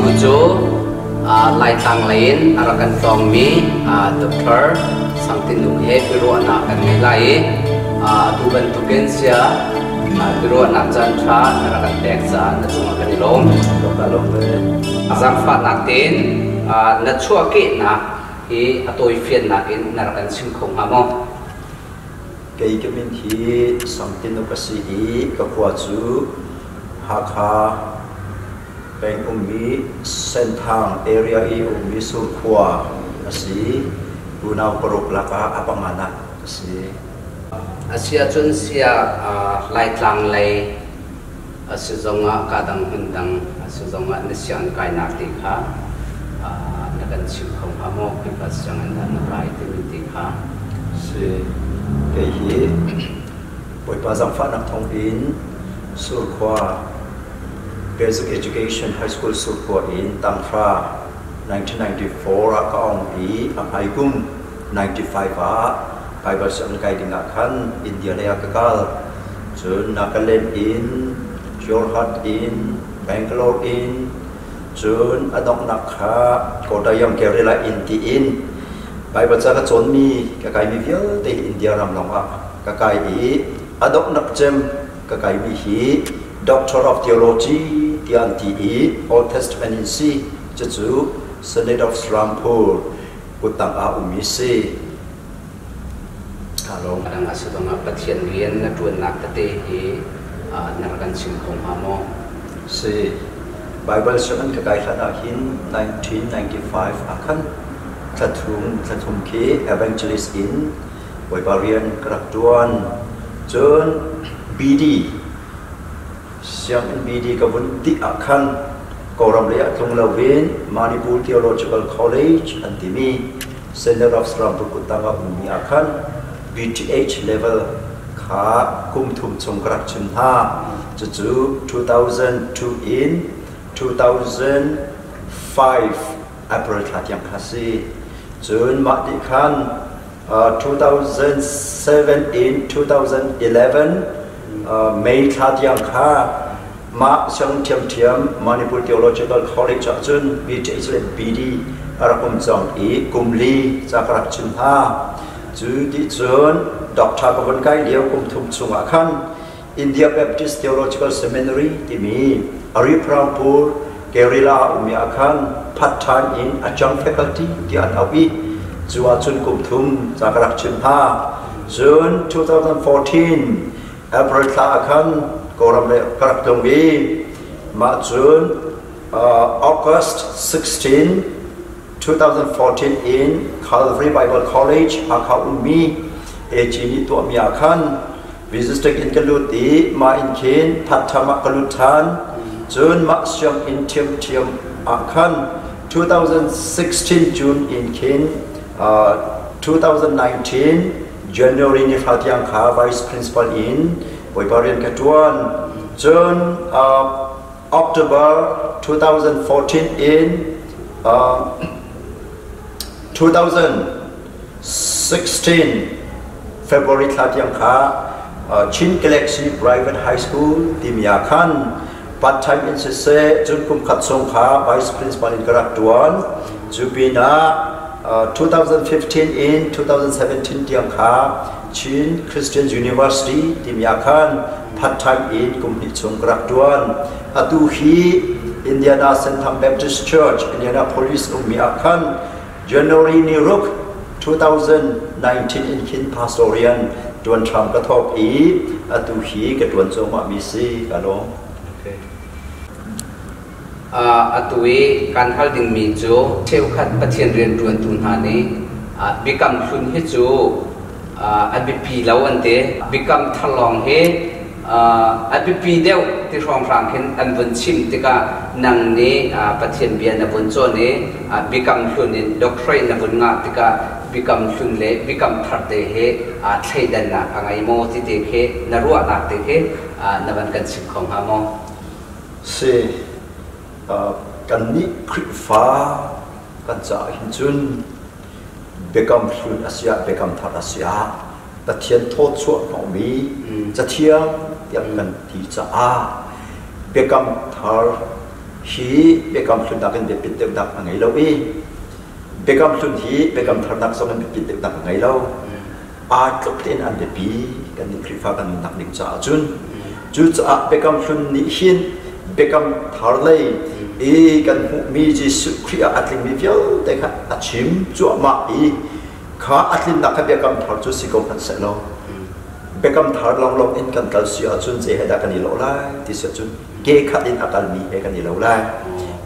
tu chu lai tang lain arakan tong mi doctor sangtin nu he biro na kan ngai lai tu ban tu ken sia biro na chan tha arakan tek sa na chu kan ni long ka long le azam fa na tin na chua ke na hi atoi fian na in narakan sim khong ha mo cái mình thì something nó có gì có qua chú học ha bên mi sen thang area mi sur qua gì bu nào có rục là cả apa mana gì Asia chun sia lai tlang lai asizonga kadang hundang asizonga nisyan kai na ti kha nakan sim khong ha mo pipas jangan dan rai ti kha gì cái gì buổi ba giảng phát nằm thông in sur qua basic education high school sur qua in tăng pha 1994 các ông ý hai cung 95 bài bác sĩ cái đi ngã khăn India này cái cal chun Nagaland in Jorhat in Bangalore in chun adok nakha Kodayam Kerala in bài bác sĩ cái chốn mi cái mi viết tại India làm lòng cái ý adok nakjem cái mi hi Doctor of Theology tian ti Old Testament in C chu Senate of Srampur kutang a umisi hello kadang asudong pathian rian na tuan nakate hi narakan sim khong ha mo si Bible seven cái khana hin 1995 akan Thathum ki evangelist in Boibarian Kraktuan John BD siang BD kabun ti akan Koram Lea Tung Lavin Manipur Theological College Antimi Center of Srampur Kutanga Umi akan BTH level kha kumthum chongkrak chimha chu 2002 in 2005 April thatiam khasi chun ma ti khan 2007 in 2011 May thatiam kha ma sang thiam Manipur Theological College chun BTH level BD arakum chong I kumli chakrak chimha chú đi chun doctor của vấn cái điều cùng thùng sung akan India Baptist Theological Seminary thì mi Ariprampur Kerala umi akan part time in adjunct faculty di anawi chú chun cùng thùng chakrak chimha June 2014 April tha akan koram le karak dongwi ma June August 16 2014 in Calvary Bible College Hakha Umi Ejini to mi akan visiting in Kaluti ma in kin Pathama Kalutan June ma syang in tiam akan 2016 June in kin 2019 January ni Fatiang Kha Vice Principal in Boibarian Katuan June October 2014 in 2016 February Thatiang Kha Chin Galaxy Private High School Timiakan part-time in Sese Junkum Khatsong Kha Vice Principal in Karaktuan Jubina 2015 in 2017 Tiang Kha Chin Christian University Timiakan part-time in Kumhitsong Karaktuan Atuhi Indiana Central Baptist Church Indianapolis Umiakan January Niruk 2019 in Kin Pastorian Tuan Tram Katop I Atuhi Katuan Soma Misi Kalo Atui kan halding mi chu cheu khat pathian rian ruan tun hani bikam thun hi chu abipi lo ante bikam thalong he abipi deu ti rong rang khen an bun chim tika nang ni pathian bian na bun cho ni bikam thun in doctrine na bun nga tika bikam thun le bikam tharte he thleidan na angai mo ti te khe na ruwa na te khe na ban kan sim khong ha mo se kan ni khrifa kan cha hin chun bekam thun asia bekam thar asia pathian thot chu no mi chathia tiang kan ti cha bekam thar hi bekam sun dak kan be pit te dak ngai lo i bekam sun hi bekam thar nak so kan be pit te dak ngai lo a tlop ten an de pi kan ni khrifa kan nak ning cha chun chu cha bekam sun ni hin bekam thar lei e kan hu mi ji su khria atling mi fial te kha achim chu ma i kha atlin nak bekam thar chu si ko kan se lo bekam thar long long in kan kal sia chun je heda kan ni lo lai ti se chun ke khat in akal mi he kan ni lo lai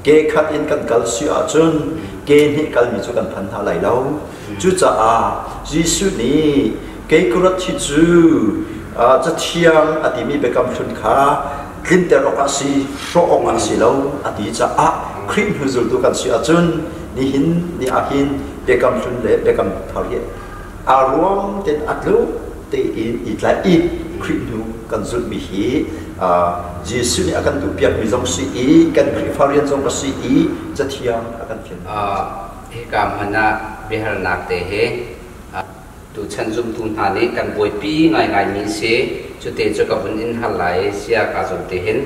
ke khat in kan kal sia chun ke ni kal mi chu kan phan tha lai lo chu cha a jisu ni ke kurat chi chu cha thiang ati mi bekam chun kha kin te ro ka si so ong a si lo ati cha a khrim huzul tu kan sia chun ni hin ni a hin bekam chun le bekam thar ye a ruam ten atlu te it la it khrim nu kan zul mi hi jisu ni akan tu piak mi jong si i kan khifarian jong ka si i cha thiang akan phian he kam hana behar nak te he tu chan zum tun ha ni kan boi pi ngai ngai mi se chu te chu ka bun in hal lai sia ka zum te hin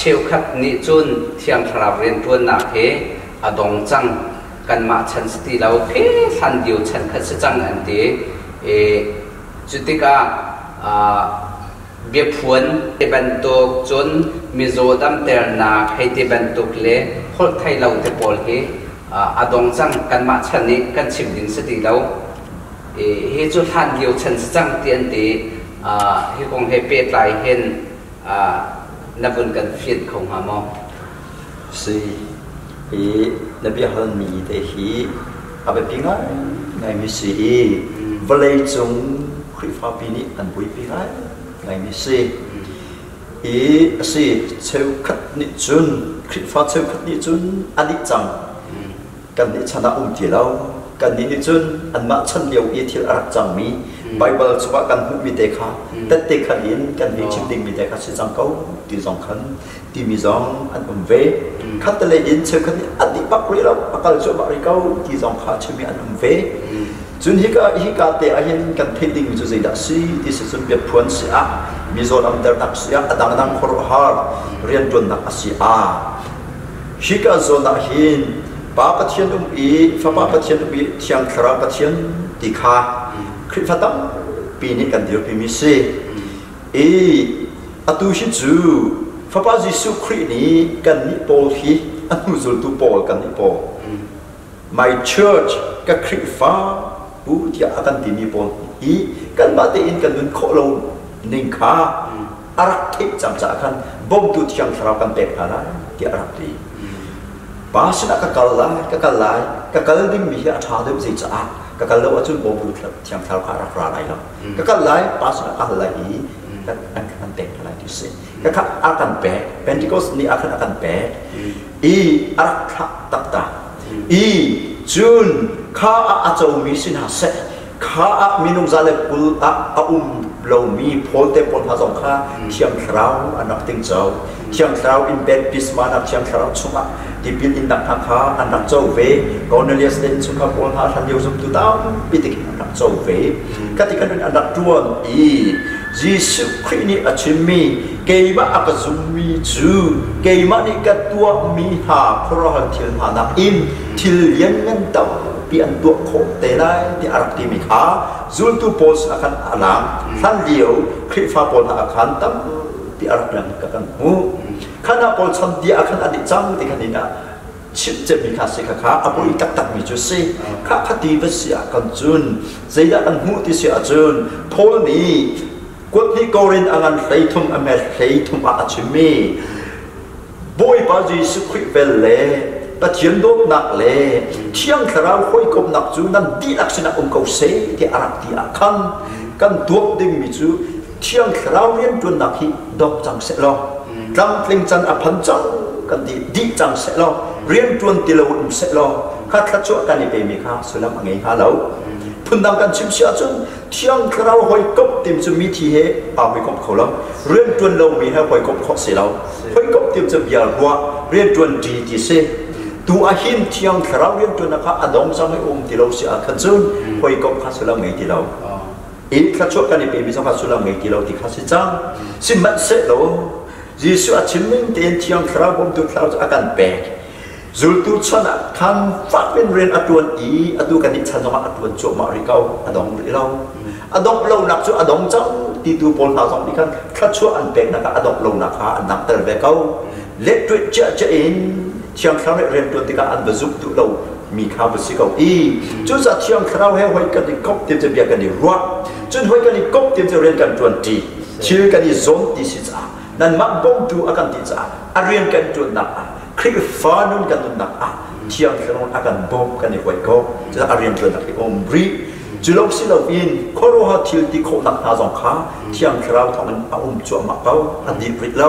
cheu khat ni chun thiang thrap ren tuan na he adong chang kan ma chan sti lau phe san diu chan khat se chang an te e chu te ka bia phuan te ban tok chun mizo dam ter na hai te ban tok le hol thai lau te pol he adong chang kan ma chan ni kan chim ding se ti lau he chu han diu chan se chang tian te he kong he pe tai hen na bun kan phiat khong ha mo si e na bia han mi te hi abe pinga ngai mi si valei chung khrifa pi ni an bui pi ngai ngai mi si e si cheu khat ni chun khrifa cheu khat ni chun ani chang kan ni chana ti lo kan ni chun an ma chan liu i thil arak chang mi bible chuwa kan hu mi te kha tat te khan in kan ni chim ding mi te kha si chang ko ti jong khan ti mi jong an ve khat le in cheu khat ni ati pak ri lo akal chu ba ri ko ti jong kha chim mi an ve chun hi ka te a hin kan the ding mi chu zai da si ti se chun be phuan si a mi zo am ter tak si a adang dang khor har rian tun na si a hi ka zo na hin pa pathian i fa pa pathian i thiang thra pathian ti kha khri fatam pi ni kan dio pi mi se e atu shi chu fa pa jisu khri ni kan ni pol hi anu zul tu pol kan ni pol my church ka khri fa bu tia akan ti mi pol i kan ba te in kan nun kho lo ning kha arak thik cham cha kan bom tu thiang thra kan te kha la ti arak ti Pasina kakal ding mi ha tha de sei cha kakal lo achun bo bu thap thiam thal kha ra lai lo kakal lai pasina kakal lai kan kan te lai ti se kakal akan pe pentecost ni akan pe i arak tha tak ta i chun kha a chau mi sin ha se kha a minung zale pul a lo mi phol te pol ha jong kha thiam thrau anak ting chau thiam thrau in bed pisma na thiam thrau chunga di bil in nak kha anak chau ve Cornelius den chunga pol ha than dio zum tu tao pitik anak chau ve katika nun anak tuan i Jesus Christ ni achimi keima akazumi chu keima ni katua mi ha khoro han thil ha na in thil yan ngan taw pi an tu kho te lai ti arak ti mi kha zul tu pos akan alam than dio khrifa pol ha akan tam ti arak lang ka kan hu khana pol cham di akan adi chang ti kanina chip je mi kha se kha apoi tak tak mi chu se kha khati va sia kan chun zeida an hu ti sia chun pol ni quất ni korin angan hlei thum amet hlei thum a achimi boy pa Jesus Christ vel le pathian dok nak le thiang tharau khoi kop nak chu nan di aksina ko se ti arak ti akhan kan duak ding mi chu thiang tharau rian tun nak hi dok chang se lo tlang tling chan a phan chang kan di chang se lo rian tun ti lo se lo khat khat chu kan ni pe mi kha sulam angai ha lo phundam kan chim sia chun thiang tharau hoi kop tim chu mi thi he a mi kop kholam rian tun lo mi ha hoi kop kho se lo hoi kop tim chu bia ruwa rian tun di ti se tu a hin thiang tharau rian tun kha adong sang ai ti lo sia khan chun hoi kop kha sulam ngai ti lo in kha chu kan ni pe mi sang kha sulam ngai ti lo ti kha si chang sim mat se lo Yesu achimin ten tiang kharau bom tu kharau akan pek zultu chana kan fak ben ren atuan atu kan ni chanoma atuan cho ma rikau adong rilau adong lo nak chu adong chang ti tu pol ha song ni kan khachu an pek na ka adong lo nak ha nak ter ve kau let tu cha cha in tiang kharau ren tu ti ka an bazuk tu lo mi kha bu si kau chu za tiang kharau he hoi kan ni kop ti je bia kan ni ruak chun hoi kan ni kop ti je ren kan tuan ti chiu kan ni zon ti si cha nan mak bom tu akan ti cha arian kan tuan nakคลิปฟ้านุ่นกันตุนนักเที่ยงขนมอาการบอมกันในวัยเขาจะอาเรียนตัวนักอมรีจุลงสิลวินโคโรฮาทิลที่โคนักนาสองขาเที่ยงคราวทองอาจัวมาเขาอันดีริเรา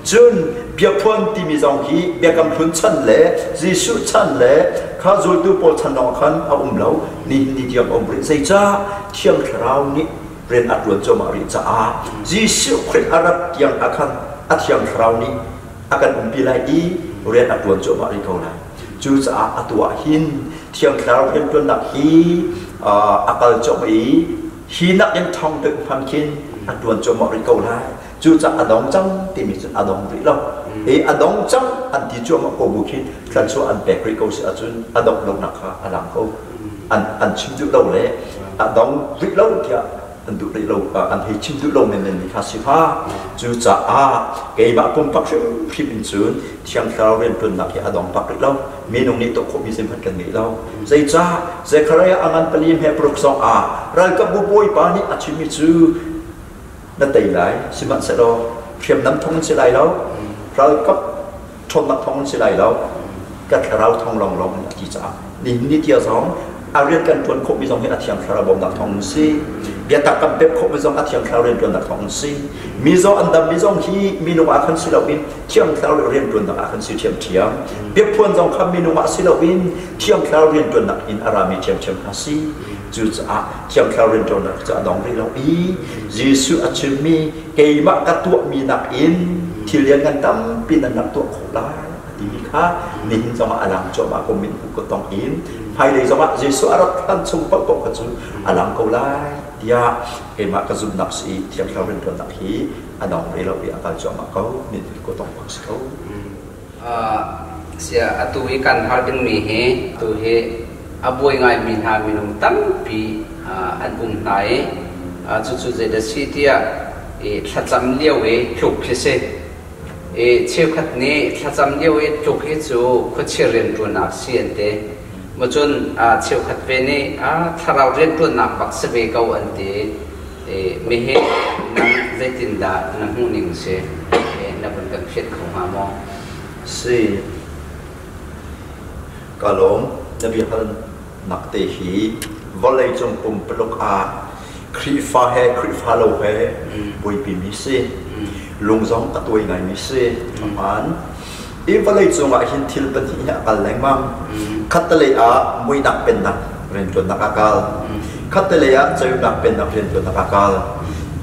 จุนเบียพวนที่มีสองขีเบียกำพุนชันเล่จิสุชันเล่ข้าจุลตูโปชันนองขันเรานี่เที่ยงอมรีใจจ้าเที่ยงคราวนี้เรียนอัดวนจัวมาริจ้าจิสุคริสอารับเที่ยงอาคันอัดเที่ยงคราวนี้อาการปีไลเรียนอัดวนจบมาอีกแล้วจูจะอัดว่าหินเที่ยงคราวเรียนจนหนักฮีอาการจบอีฮีนักยังท่องดึกพันคินอัดวนจบมาอีกแล้วจูจะอัดองจังที่มีจุดอัดองริเราอัดองจังอันที่จบมาโกบุคินครั้งชัวอันแบกริโกสิอัดจุนอัดองลงนักขาอัดองเขาอันชิมจุดเราเลยอัดองริเราที่อันดูริเราอันที่ชิมจุดเราเนี่ยมีค่าสิฟ้าจูจะเกี่ยบปุ่มปักชิมพิมพ์จุนเที่ยงคราวเรียนจนหนักที่อดองปักเราเมนูนี้ตกขบมีเส้นพันกันนี้เราใจจ้าใจใครอันเป็นลิมเฮปรุกสองเรากับบุบวยปานี้อาชิมิจูนั่นแต่ไหนสิมันเสร็จแล้วเพียมน้ำทองสิไหลแล้วเรากับชนน้ำทองสิไหลแล้วกับเราทองลองจีจ้านี่เที่ยวสองอาเรียนกันจนคบมีสองที่อาเทียงคราวบอมนักทองซีเบียตักกับเป็บคบมีสองอาเทียงคราวเรียนจนนักทองซีมีสองอันดับมีสองที่มีนุ่มอาคันศิลปินเที่ยงคราวเรียนจนนักอาคันศิลป์เทียมเบียพวนสองคำมีนุ่มอาศิลปินเที่ยงคราวเรียนจนนักอินอารามีเทียมฮัสซีจูจ้าเที่ยงคราวเรียนจนนักจะดองเรียนเยซูอาชิมีเกยมะกัตัวมีนักอินที่เรียนกันตั้มปีนันนักตัวโคลาดีค่ะนี่หินสองอาลังจบมาคงมีผู้กตองอินภายในสมัยเยซูอารักท่านทรงประกอบกับจุนอาลังเกาไลเดียเอมากระซุนนับสีเทียมเราเรียนตัวนักฮีอันน้องเรเราเบียการจบมาเขามีผู้กตองพักเขาเสียตัวอีกันฮาร์ดินมีเฮตัวเฮอบุยง่ายมีหามีนุ่มตั้มปีอันอุ้มไหนจุดเจดสีเดียถ้าจำเลี้ยวจุกพิเศษเชื่อขัดนี้ถ้าจำเลี้ยวจุกให้จูคุเชื่อเรียนตัวนักเสียนเตมาจนเชื่อขัดเวนี่ถ้าเราเรียนตัวนักบักเสกเอาอันเตไม่เห็นนั่งใจตินดานั่งหูนิ่งเสียนับเป็นการเช็ดของหามอสิกาลมนับเป็นการนักเตะหีวอลเลย์จงปุ่มปลุกครีฟ้าเฮครีฟ้าโลเฮบุยปีมิเซลุงซองตัดตัวยังไงมิเซประมาณอีวอลเลย์จงหินทิลเป็นที่นักการแรงมั่งคัตเตลียมวยนักเป็นนักเรียนจนนักการคัตเตลียจะอยู่นักเป็นนักเรียนจนนักการ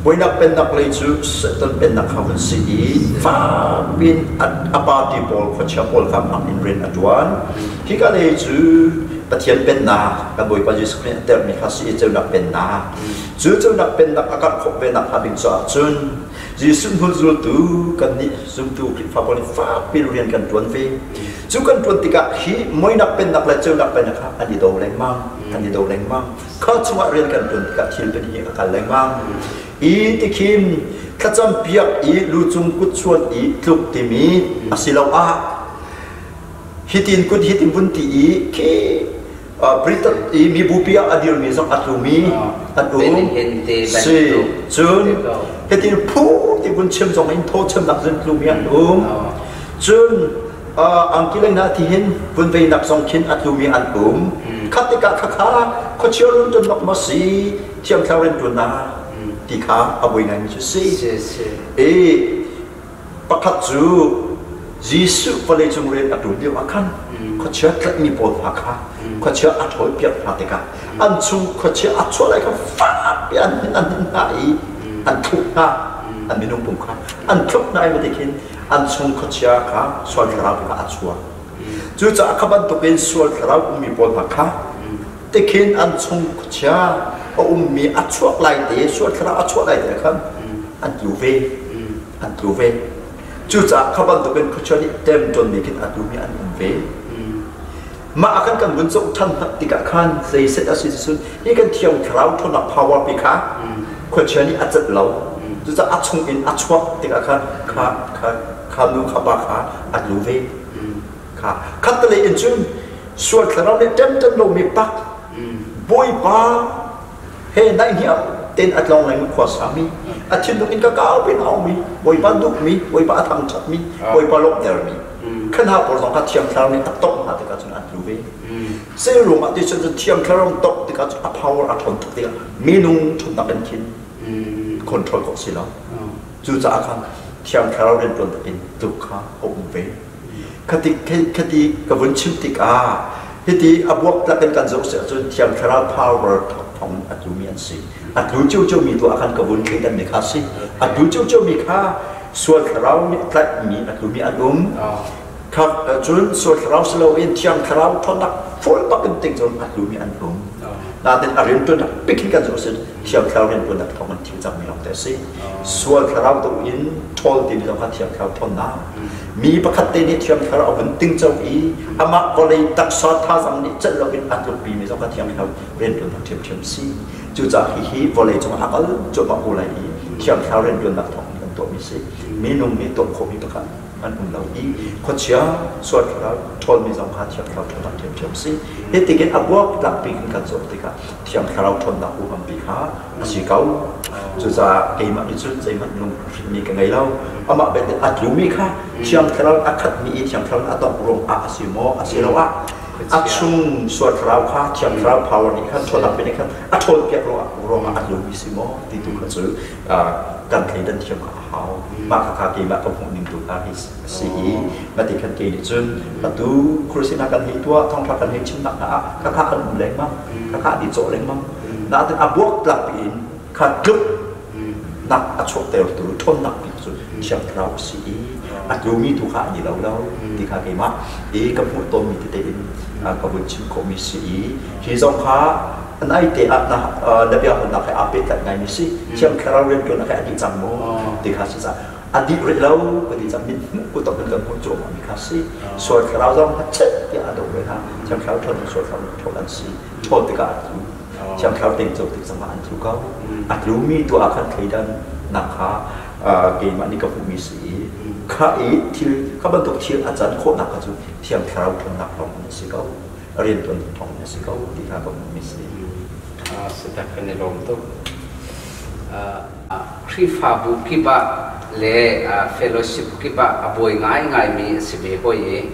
มวยนักเป็นนักเลยจูเสตันเป็นนักเขาเป็นสีฟ้าบินอัปาติบอลขวัญบอลกับนักอินเรียนอัดวันที่กันเลยจูปะเทียนเป็นนากับบุยปัจจุบันเติมมีภาษีเจ้านักเป็นนาจูเจ้านักเป็นนักอากาศขบเป็นนักหาบินจ่าจุนจีสุนพูดดูกันนี่สุนดูคลิปฟ้าบอลฟ้าปีเรียนกันจวนฟีจูกันจวนติกะฮีมวยนักเป็นนักและเจ้านักเป็นนักอันนี้โดแรงมั่งอันนี้โดแรงมั่งเขาชวเรียนกันจวนติกะทีเป็นฮีอาการแรงมั่งอีติคิมข้าจำเปียกอีลูจุงกุดชวนอีทุกที่มีอาศิลปะฮิตินกุดฮิตินบุญตีอีคีบริตอีมีบุปผาอดีตมีสองอัตมีอัตมีสิจุนฮิตินผู้ที่บุญเชื่อมสองอินโทเชื่อมนักเรียนลูมีอัตจุนอังกิเลนาที่เห็นบุญไปนักสองขินอัตมีอัตคัติกะข้าเขาเชื่อรุ่นจนนักมาสีเชื่อมเท่าเรียนจนนาที่ข้าอาบุยนั่นจะสิประคัตจูยิสุพอเลยจงเรียนอัตรุ่นเดียวกันเขาเชื่อแค่มีปอดหักเขาเชื่ออัตถอยเปียกพาติกาอันชุงเขาเชื่ออัตถอยอะไรก็ฟ้าเปียนอันไหนอันทุกข์นะอันมีนุ่มปุ่มข้าอันทุกข์ไหนไม่ได้กินอันชุงเขาเชื่อข้าส่วนเราเป็นอัตชัวจู่จะขับอันตุเป็นส่วนเรามีปอดหักข้าแต่กินอันชุงเขาเชื่อมีอัตชัวไหลเตะส่วนเราอัตชัวไหลเตะครับอันอยู่เวอันอยู่เว จุดจากขบันตัวเป็นผู้ชนิดเต็มจนมีกินอัดรู้มีอันเวมาอาการกันบุญส่งท่านติกะขันเสียเสร็จอาศิสุนนี่กันเที่ยวคราวทนภาวะปีค่ะผู้ชนิดอาจจะเหลาจุดจากอัดชงอินอัดชวกติกะขันขานูขาบาขาอัดรู้เวค่ะขัดตะเลยอินจุนส่วนเราเนี่ยเต็มจนลงมีปักบุยป้าเฮ้ได้เนี่ยเต้นอัดลองอะไรมันขวาสามีอาทิตย์นึงอินก็ก้าวเป็นเอามีบุยป้าดุมีบุยป้าทำจัดมีบุยป้าลบเดรมีขณะพอสองข้าเทียมคราวนี้ตัดตกมาติกาจุนอัดรู้เวเซลล์มาที่ฉันจะเทียมคราวตกติกาจุนอัด power อัดทนตกติกามีนุ่งทุนนักเป็นคินคอนโทรลก็สิแล้วจูจ่าคันเทียมคราวเรียนตัวเป็นตุกขาอบเวคดีกับวันชิมติกาคดีอบวกและเป็นการส่งเสริมจนเทียมคราว power ของอัดรู้มีอันสิอัดรู้เจ้ามีตัวอาการกับวันคิดดันมีค่าสิอัดรู้เจ้ามีค่าส่วนเราเนี่ยใกล้มีอัดรู้มีอารมณ์ครับจนส่วนเราสโลว์อินเทียมเราทนนักฟูลปักกันติงจนอัดรู้มีอารมณ์น่าเป็นอารมณ์ตัวนักปิกกันส่วนเทียมเราเรียนตัวนักทำมันทิ้งจำมีหลังแต่สิส่วนเราตัวอินทอลที่มีสำคัญเทียมเราทนน้ำมีประคัตเตนี่เทียมเราเอาเป็นติงเจ้าอีอามาก็เลยตักซอท่าสังนี่จะเราเป็นอัดรู้มีสำคัญเทียมเราเรียนตัวนักเทียมซีจูจ่าฮิวอลเลยจะมาอักลจะมาอุไรเทียมเราเรียนตัวนักทำกันตัวมีสิมีนุ่มมีตัวโคมีประคัตมันอุ่นเราอีคนเชียส่วนเราทนมีสำคัญเทียมเราทนนักเทียมซีเฮติกินอับวกหลักปีกันส่วนที่กันเทียมเราทนนักอุบัมปีขาสิเขาจุดจะเกี่ยมันจุดใจมันนุ่มมีกันไงเล่าอามาเป็นอัดรู้มีค่ะเทียมเราอัดขัดมีเทียมเราอัดต้องรวมอาศิโมอาศิโลวะอัดชุ่มส่วนเราค่ะเทียมเรา power นี่ค่ะทนนักเป็นนี่ค่ะอัดทนเกี่ยวกับรวมอัดรู้มีสิโมที่ถูกกันสื่อการเคยดันเทียมเขามากค่ะกี่แบบต้องหุ่นนิ่งตัวการที่สีมาติดกันกี่จนประตูครูสินากันที่ตัวท้องพระกันที่ชิ้นหนักค่ะค่ะกันเล็กมั้งค่ะดิโจเล็กมั้งน่าจะอับวกหลักปีนค่ะจุดหนักอัดโชเตลตัวทนหนักปีสุดเชื่อเราสีอัดรู้มีทุกข์นี่เราที่ค่ะกี่มั้งกับหัวต้นมีที่เด่นกับบุญชิมก็มีสีที่สองค่ะอันไอเตะนะเดี๋ยวคนนักให้อาเปตัดไงนี่สิเชื่อมแค่เราเรียนตัวนักให้อดีตจำโมที่ข้าศึกษาอดีตเราปฏิจำมินกูต้องเป็นการพูดโจมมีข้าศึกส่วนเราต้องเช็ดที่อาดูเลยฮะเชื่อมแค่เราทนส่วนเราทนกันสิทนที่การดูเชื่อมแค่เราเต็มโจมที่สมาอันทุกเขาอัดรู้มีตัวอาการเคยดันนักขาเกมอันนี้ก็มีสีข้าอีที่ข้าบรรทุกเชื่ออาจารย์โคตรหนักกันจุดเชื่อมแค่เราทนหนักลงสิเขาเรียนตัวทองสิเขาที่ข้าก็มีสีsudah kena romtuk krifabu kiba le fellowship kiba aboy ngai mi sibe hoye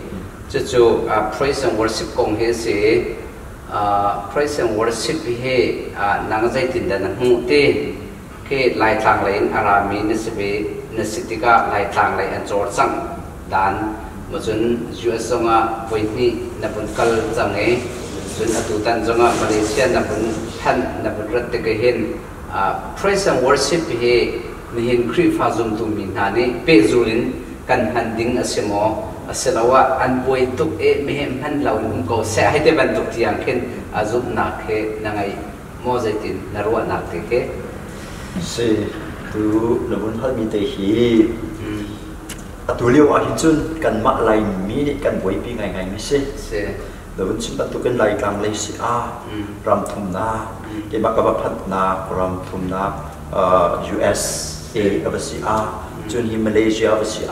chu praise and worship kong he se praise and worship he nang jai tin da nang hu te ke lai tlang lai arami ne sibe ne sitika lai tlang lai an chor chang dan machun usonga poini na bun kal changeจนอตุตันจงมาเลเซียนับเป็นท่านนับเป็นรัฐเกหินpraise and worshipเฮมีหินครีฟ้าจุมตุมินหานี่เปจูลินกันหันดิ้งอาเซโมอาเซลาวะอันบวยตุกมีเห็นพันเหล่านี้ก็เสียให้ได้บรรทุกที่ยังเห็นอาจุนักเฮนังไงโมเสตินนรัวนักเฮสิดูนับเป็นพันมีแต่ฮีตัวเลี้ยวอาหิจุนกันมาลายมีนี่กันบวยปีไงไม่ใช่เดี๋ยววันชิมปัตตุกันไล่กลางเลยสิรำทุมนาเกี่ยวกับพัฒนารำทุมนาUSA กับสิจนฮิมาเลเซียกับสิ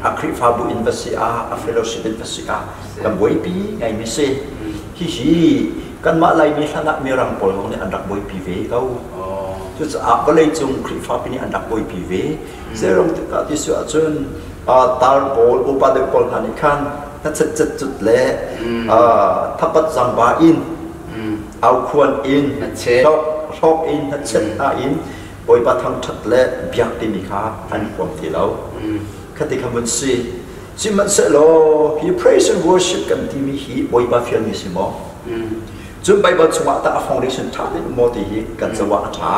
อัคริฟาบุอินกับสิอัฟริโลชิบินกับสิกันบวยปีไงไม่ใช่ฮิกันมาลายมีขนาดมีรังปอลของเนี่ยอันดับบวยปีเวเขาจุดก็เลยจงคริฟาปีนี้อันดับบวยปีเวเซรั่มติดกับที่สุดจนตาร์บอลอุปาเดปอลหันขันนั่นจุดเละทับปัจจังบาอินเอาควรอินชอบอินนั่นเช็ดอินบอยปัทางจุดเละเบียกที่มีค่าอันความที่เราคติคำมันสิมันเสร็จแล้วฮี praise and worship กันที่มีฮีบอยปัทเฟียนมีสิมอจนไปบัดสวัสดิ์foundation ท่าที่โมที่ฮีกันสวัสดิ์ท่า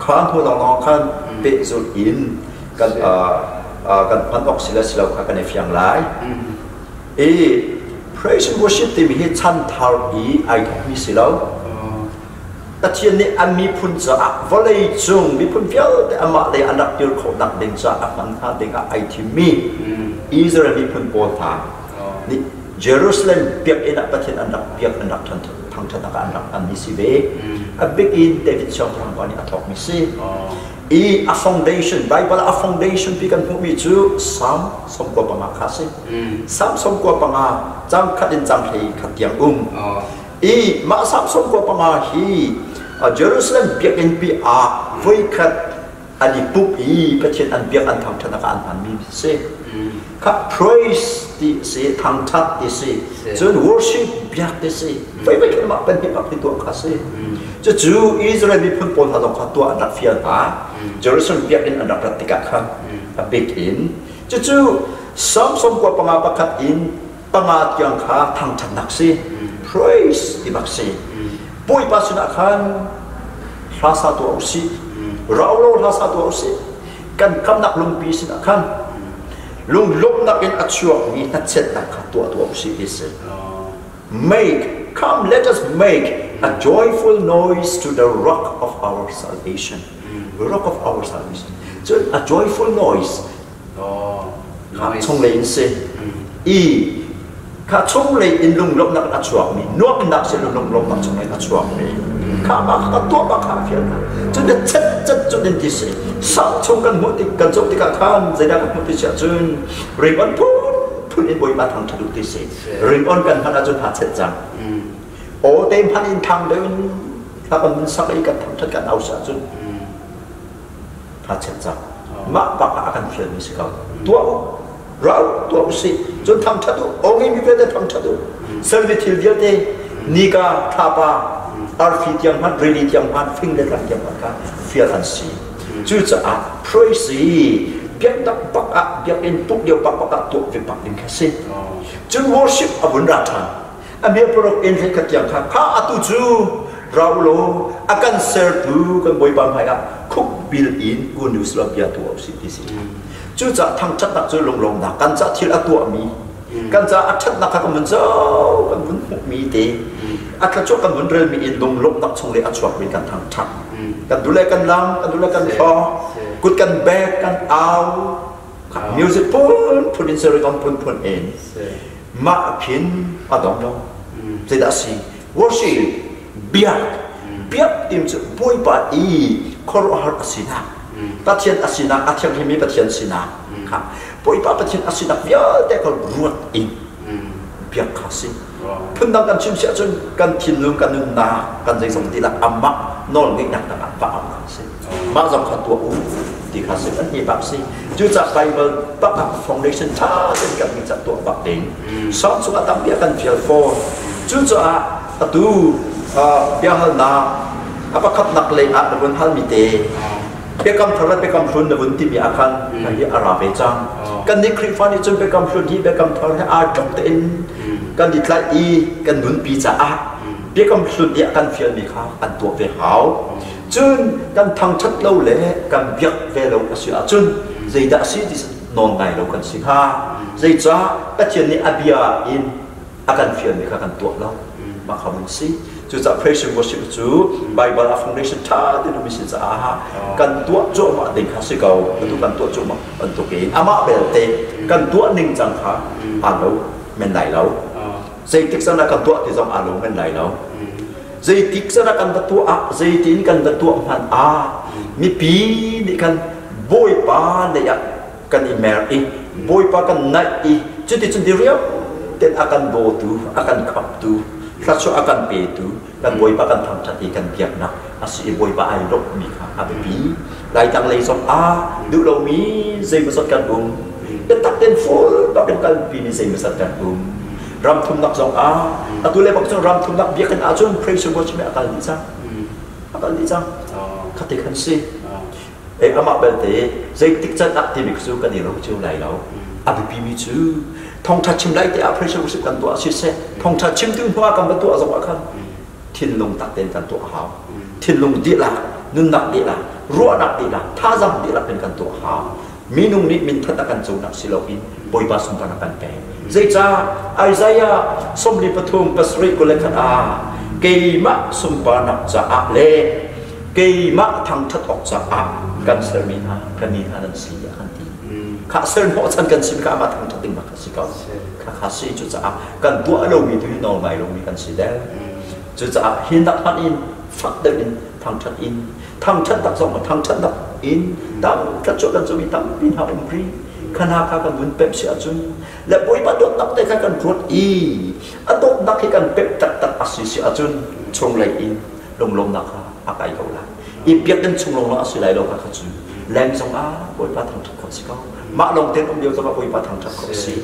ข้างหัวเราข้างเปิดจุดอินกันกันพันออกสิลสิลากันในฟิยังไลpraise and worship ที่มีให้ชั้นทาร์อีไอทอกมีสิลาแต่ ta thiên này anh mi phun giả vô lấy chung mi phun phiếu để anh mặc lấy anh đặt tiêu khẩu đặt đến giả anh ha đến cái ai thì mi Israel mi phun bồ thà ni Jerusalem biết in anh thiên anh đặt biết anh đặt thằng thằng anh đặt anh mi si về anh biết in David trong thằng quan anh thọc mi si a foundation Bible a foundation pi kan pu mi chu sam som ko panga khasi sam som ko panga chang khatin chang thei khatiang ma sam som ko panga hi Jerusalem biak in pi a voi khat ani pup pathian an biak an thang thana ka an mi se kha praise ti se thang that ti se chun worship biak ti se vai vai ma pen pi pak ti tu khasi chu Israel mi phun pon ha dong kha tu an dak fian pa Jerusalem biak in an dak pratika kha a big in chu sam som ko panga pakhat in panga tyang kha thang that nak se praise ti bak se pui pa suna khan rasa tu ausi raulo rasa tu ausi kan kam nak lung pi sina khan lung lop nak in achuak ni na chet nak kha tu ausi is make come let us make a joyful noise to the rock of our salvation the rock of our salvation so a joyful noise chung le in se kha chung le in lung lop nak achuak ni no nak se lung lop nak chung le achuak ni kha ma kha tu ba kha fian chu de chet chu den ti se sang chung kan mu ti kan chung ti ka khan zai da kan mu ti cha chun ring on phun in boi ma thang thadu ti se ring on kan phana chun ha chet chang o tem phan in thang de kha kan sa kai kan thang thad kan au sa chun ha chet chang ma ba ka kan fian ni se ka tu rau tu si chun thang thadu o ngi mi ve de thang thadu servitil dia te ni ka thapa arfi tiang man really tiang man fing le tiang man ka fear and see chu cha praise biak tak pak biak in puk dia pak tu ve pak din ka se chu worship abun ra than amir pro in he ka tiang kha atu chu raulo akan ser tu kan boy ban phai khuk bil in ku news la bia tu of city chu cha thang chat tak chu long da kan cha thil atu mi kan cha athat nak ka mun zau kan mun mi te akha chok kan mun rel mi in long lok tak chung le achwak mi kan thang thak kan dule kan lam kan dule kan tho kut kan back kan au music pun in seri kan pun in ma phin adong lo se da si worship biak tim chu poi pa khor har asina pathian asina athiam himi pathian sina kha poi pa pathian asina bia te ko ruat in biak khasi phun dang kan chim sia chun kan thin lung kan na kan jai som ti la amma nol ngi nak ta pa am khasi ma jong kha tu ti khasi an ni bab si chu cha Bible pa foundation tha ten kan mi cha tu bab ding som su tam bia kan fiel for chu cha tu bia hal na apa khat nak le a de bun hal mi te bekam tholat bekam hlun de bun ti mi akhan hi arabe chang kan ni khri fani chun bekam hlun hi bekam thor a tok te in kan di tlai kan nun pi cha bekam hlun ya kan fiel mi kha an tu ve hau chun kan thang chat lo le kan biak ve lo asia chun zai da si di non ngai lo kan si ha zai cha pathian ni abia in akan fiel mi kha kan tu lo ma khamun si chu cha praise worship chu Bible a foundation tha de no mi si cha kan tu cho ma ding kha si kau tu kan tu cho ma an tu ke ama bel te kan tu ning chang kha a lo men lai lo zai tik sana kan tu ti zong a lo men lai lo zai tik sana kan tu zai tin kan tu man mi pi ni kan boy pa le ya kan i mer boy pa kan nai chu ti chun di riau ten akan bo tu akan khap tu Raso akan pe tu kan boy pa kan tham thati kan biak na asi boy pa ai rok mi kha abepi lai tang lei som du lo mi zai masot kan de tak ten full ba kan kan pi ni zai masot kan ram thum nak song atu le bak song ram thum nak biak kan chun praise worship akan li cha khati kan si ama belte zai tik chat ti mi su kan ni lo chu lai lo abepi mi chu thong tha chim lai te appreciate worship kan tu si se thong tha chim tu hoa kan tu azong akhan thin lung tak ten kan tu hao thin lung di la nun nak di la ru nak di la tha jam di la pen kan tu hao minung ni min thata kan chu nak silo in boy ba sum kan pe zai cha Isaiah som li pathum pasri ko le khan cây mắc xung ba nạp giả lệ cây mắc thăng thất ọc giảกันเสมีฮะกันมีฮานันสีกันทีข้าเสนหัวฉันกันสิข้ามาทำทุกสิ่งมาข้าสิเขาข้าสิจุดจ้ากันตัวเรามีที่นอนไม่เรามีกันสิเด้จุดจ้าหินดักพันอินฟักเดินทางชัดอินทางชัดดักสองทางชัดดักอินตามกระจกกันจะมีตั้งปินหาอุมรีขณะข้ากันบุญเป็บเสียจุนและบริบทดักได้ข้ากันพรวดอีอดดักให้กันเป็บตัดอาศิเสียจุนชงไหลอินลมนะคะอากาศเขาละอีเปียกกันชงลงแล้วสิไหลลงข้าจุนแรงสองบริบททางชัดเขาสิเขามาลงเต้นองเดียวจะมาบริบททางชัดเขาสิ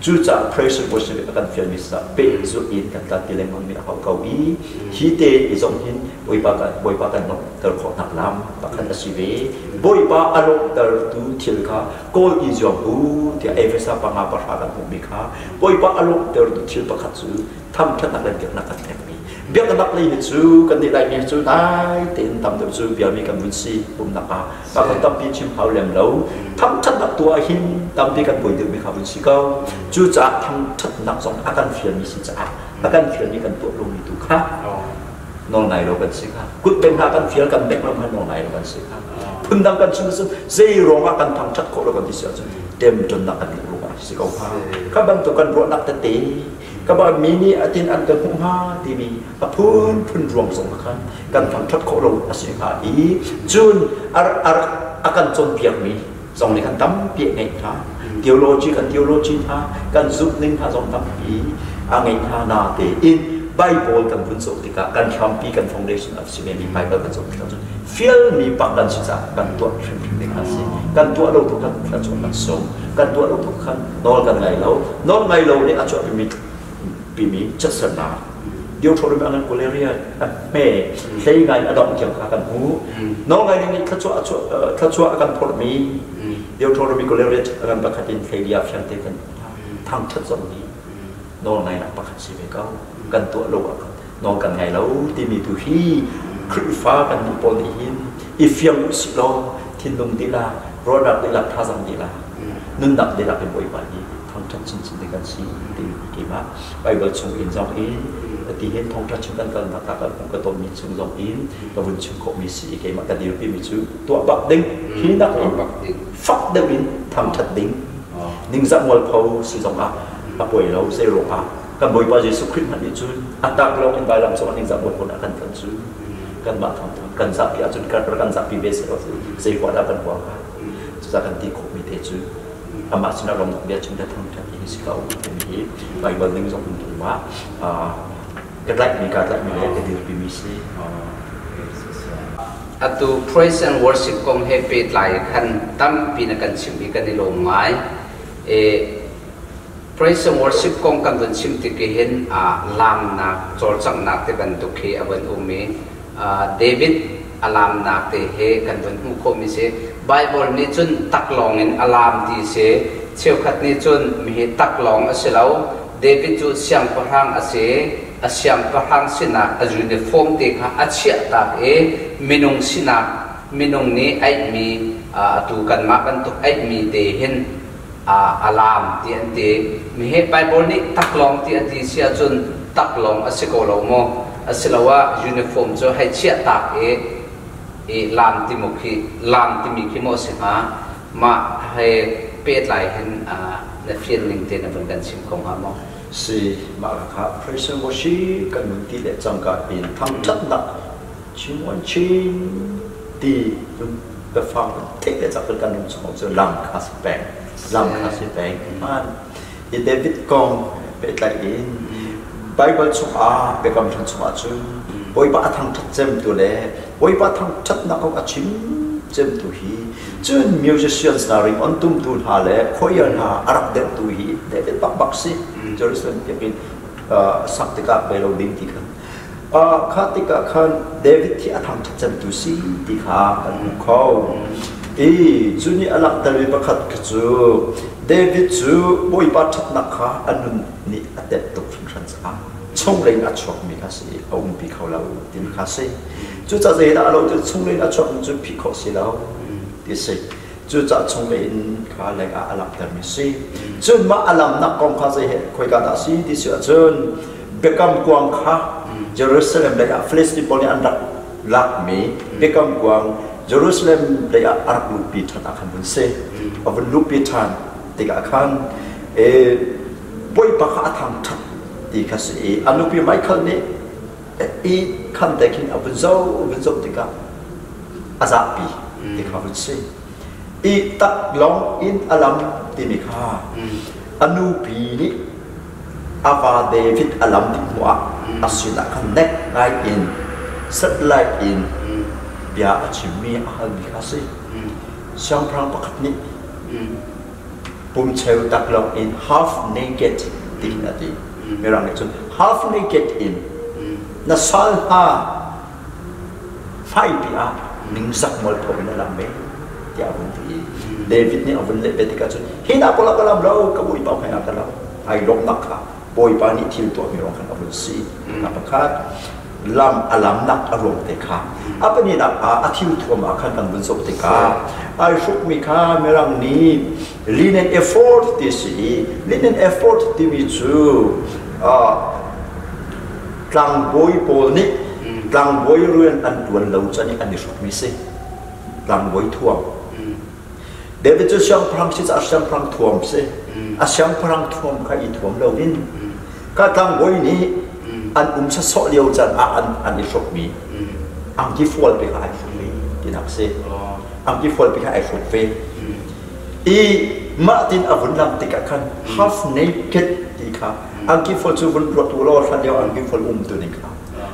จูจ่า pressure บริสุทธิ์กันเฟียมิสต์เป็นจุดอินกันการกิเลสมันมีเขาเกาอีฮีเตอีสองหินบริบทกันนกเตอร์ขอหนักล้ำปักกันสิเวบริบทอารมณ์เตอร์ตูเทียลค่ะก็อีจอมอูที่เอฟเอสปังอาปะหากันมุมิค่ะบริบทอารมณ์เตอร์ตูเทียลปักขัดจูทำชัดนักเรียนเกี่ยวนักการเทคนิคเบียกันนักเรียนจูกันดีไรมีจูได้เต้นทำเดี๋ยวจูเบียมีกันมุนซีปุ่มนักอ่ะปักกันตั้มปีชิมเขาเลี้ยงเราทำชัดนักตัวหินตั้มปีกันป่วยเดือดมีเขามุนซีเขาจูจ่าทำชัดนักสองอาการเฟียนมีสิจ่าอาการเฟียนมีกันตัวลงมีตุค่ะนอนไหนเรากันสิค่ะกุดเป็นอาการเฟียนกันเด็กเราไม่นอนไหนเรากันสิค่ะพึ่งดังกันซึ่งเสียร้องอาการทำชัดโคเรากันที่เสียจนเต็มจนนักกันรู้ว่าสิเขาพาข้าบันตุกันรัวนักเตะก็บอกมีนี่อาทิตย์อันเกิดพุ่งห้าทีวีพื้นรวมสงกันการทำชัดโคเราสิค่ะอีจุนอาการจนเปียกมีสองในการตั้มเปียกไงท่าเทโลจีกันเทโลจีท่าการซุปนิ่งท่าสองตั้มปีไงท่านาเตอินไบเบิลกันพุ่นสุติกาการทำปีกัน foundation of สิ่งนี้ไบเบิลกันสุติกาจุนฟิลมีปักกันสิจ้ากันตัวทริปเด็กฮัสซี่กันตัวเราทุกขันกันจนกันส่งกันตัวเราทุกขันนอนกันไงเรานอนไงเราเนี่ยอาจจะปีมีจัดสนาเดี๋ยวโทรไปอันนั้นกูเลยเรียกแม่ใช้ไงอดองเกี่ยวกับกันหูน้องไงนี่ข้าชัวกันพอมีเดี๋ยวโทรไปกูเลยเรียกกันประคัตินเทียบเชียงเตกันทางชัดสมนี้น้องไงนักประคัติสิเบก้ากันตัวโลกน้องกันไงแล้วที่มีตัวที่คลื่นฟ้ากันมีปนหินอีเฟียงสิโลทินลงดีละรอดับดีละท่าสังดีละนึ่งดับดีละเป็นบริบาลีทางชัดชิ้นในการสีตีกี่มาไปเบิดชงอินจองอินที่เห็นทองชัดชิ้นกันกันนักการผมก็ต้องมีชงจองอินก็วันชงก็มีสีกี่มากันดีพี่มีชื่อตัวบักดิ้งหินดักอินฟักเดวินทำชัดดิ้งนิ่งสักวันเขาสีจงอ่ะมาป่วยเราเซโรอ่ะกันบริบาลเยซูคริสต์มันจุนอัตตาเราเป็นใบลำสวรรค์นิ่งสักวันคนอาการกันจุนกันมาทำกันสับปีอาจุนกันประกันสับปีเบสเราเสียหัวแล้วกันหัวกันจะกันที่โคมิเตจุอามาสนาลงเบียจุนได้ทั้งทั้งที่สิเขาเป็นที่ใบบอลนิ่งส่งถึงว่าการไล่มีการไล่มีอะไรก็ดีปีมิซีอัตุ praise and worship กองเฮเปิดหลายคันตั้มปีนักันชิมปีกันในโลกไม้praise and worship กองกันบนชิมติเกเห็นลามนักจอร์จังนักเตกันตุเคอวันอุเมเดวิดอลามนักเตเฮกันบนหูโคมิเซไบเบิลนี่จุนตักลองเงินอลามดีเซเชี่ยวขัดนี่จุนมีตักลองอาศัยเราเดวิดจุเสียงพระหังอาศัยเสียงพระหังสินะอาจุนเดฟอมเตค่ะอาเชียตักมินงสินะมินงนี้ไอมีตูกันมากันตุกไอมีเตเห็นอลามที่อันเตมีเหตุไบเบิลนี่ตักลองที่อันที่เสียจุนตักลองอาศัยก็เราโมอาศัยเราว่ายูนิฟอร์มจะให้เชียตักลามที่มุขีลามที่มีขีโมสิมาให้เป็ดไหลเห็นในฟิลลิ่งเต้นบนกันชิมของฮามอสิมาละครับ praise and worship กันมุติเดจังการเป็นทำชัดนักชิมวันชิมตีนุ่มเปฟังเทคเดจักเป็นการนุ่มสมองจะลำคาสแปงมันอีเดวิดกองเป็ดไหลเองไบเบิลสุอาเป็นคำชันสุอาจุนบอยบ้าทางชัดเจมตัวเล่บอยบ้าทางชัดนักก็ชิมเจมตัวฮีจนมิวสิชนส์นาริมอันตุ้มตุนหาเล่คอยหาอารักเดตัวฮีเดวิดบักซีจอร์สันจะเป็นสักติกาเบลดิ้งที่กันข้าติกาขันเดวิดที่ทางชัดเจมตัวซีที่ขากันเขาจุนี่อารักเดวิดบักขัดกจูเดวิดจูบอยบ้าชัดนักขาอันนั้นนี่อัดเดตุกฟังชันส์ช่องเล่นอัดช็อกมีคาสิเอาอุ้มปีเขาเราดิมคาสิจุดจะเห็นเราจะช่องเล่นอัดช็อกจุดปีเขาสิเราดิสิจุดจะช่องเล่นขาเล็กอาลับเดมิสิจุดมาอาลัมนักกองคาสิเหตุคุยกันสิดิสิจุดเบกำกวางขา Jerusalem le ya Palestine pon an lak mi bekam kwang Jerusalem le ya arak lu pi than akan bun se avun lu pi than tiga kan boy pa kha atham that ti khasi anu pi Michael ni kan tekin avun zo tiga azapi ti kha bun se tak long in alam ti mi kha anu pi ni ava David alam ti wa asina connect right in satellite in bia achimi ahal mi khasi siang prang pakat ni pum cheu tak long in half naked ti na ti merang ni chun half naked in na sal ha fai bia ning sak mol pho na lam me ti avun ti David ni avun le betika chun hina pola kala bro ka bui pa phai na kala ai lok nak kha boy pa ni thil to mi rong khan avun si ka pakhat lam alam nak arong te kha apani na a thil thum a khan kan bun sok te ka ai shuk mi kha merang ni linen effort ti si linen effort ti mi chu tlang boy pol ni tlang boy ruan an tuan lo chani an ni shuk mi se tlang boy thuam David chu siang prang si a siang prang thuam se a siang prang thuam kha I thuam lo in ka tlang boy ni an sa so liu chan an ni shuk mi ang ki fol pe kha ai shuk mi ti nak se ang ki fol pe kha ai shuk fe ma tin avun lam ti ka khan half naked ti kha ang ki fol chu vun pro tu lo khan yo ang ki fol tu ni kha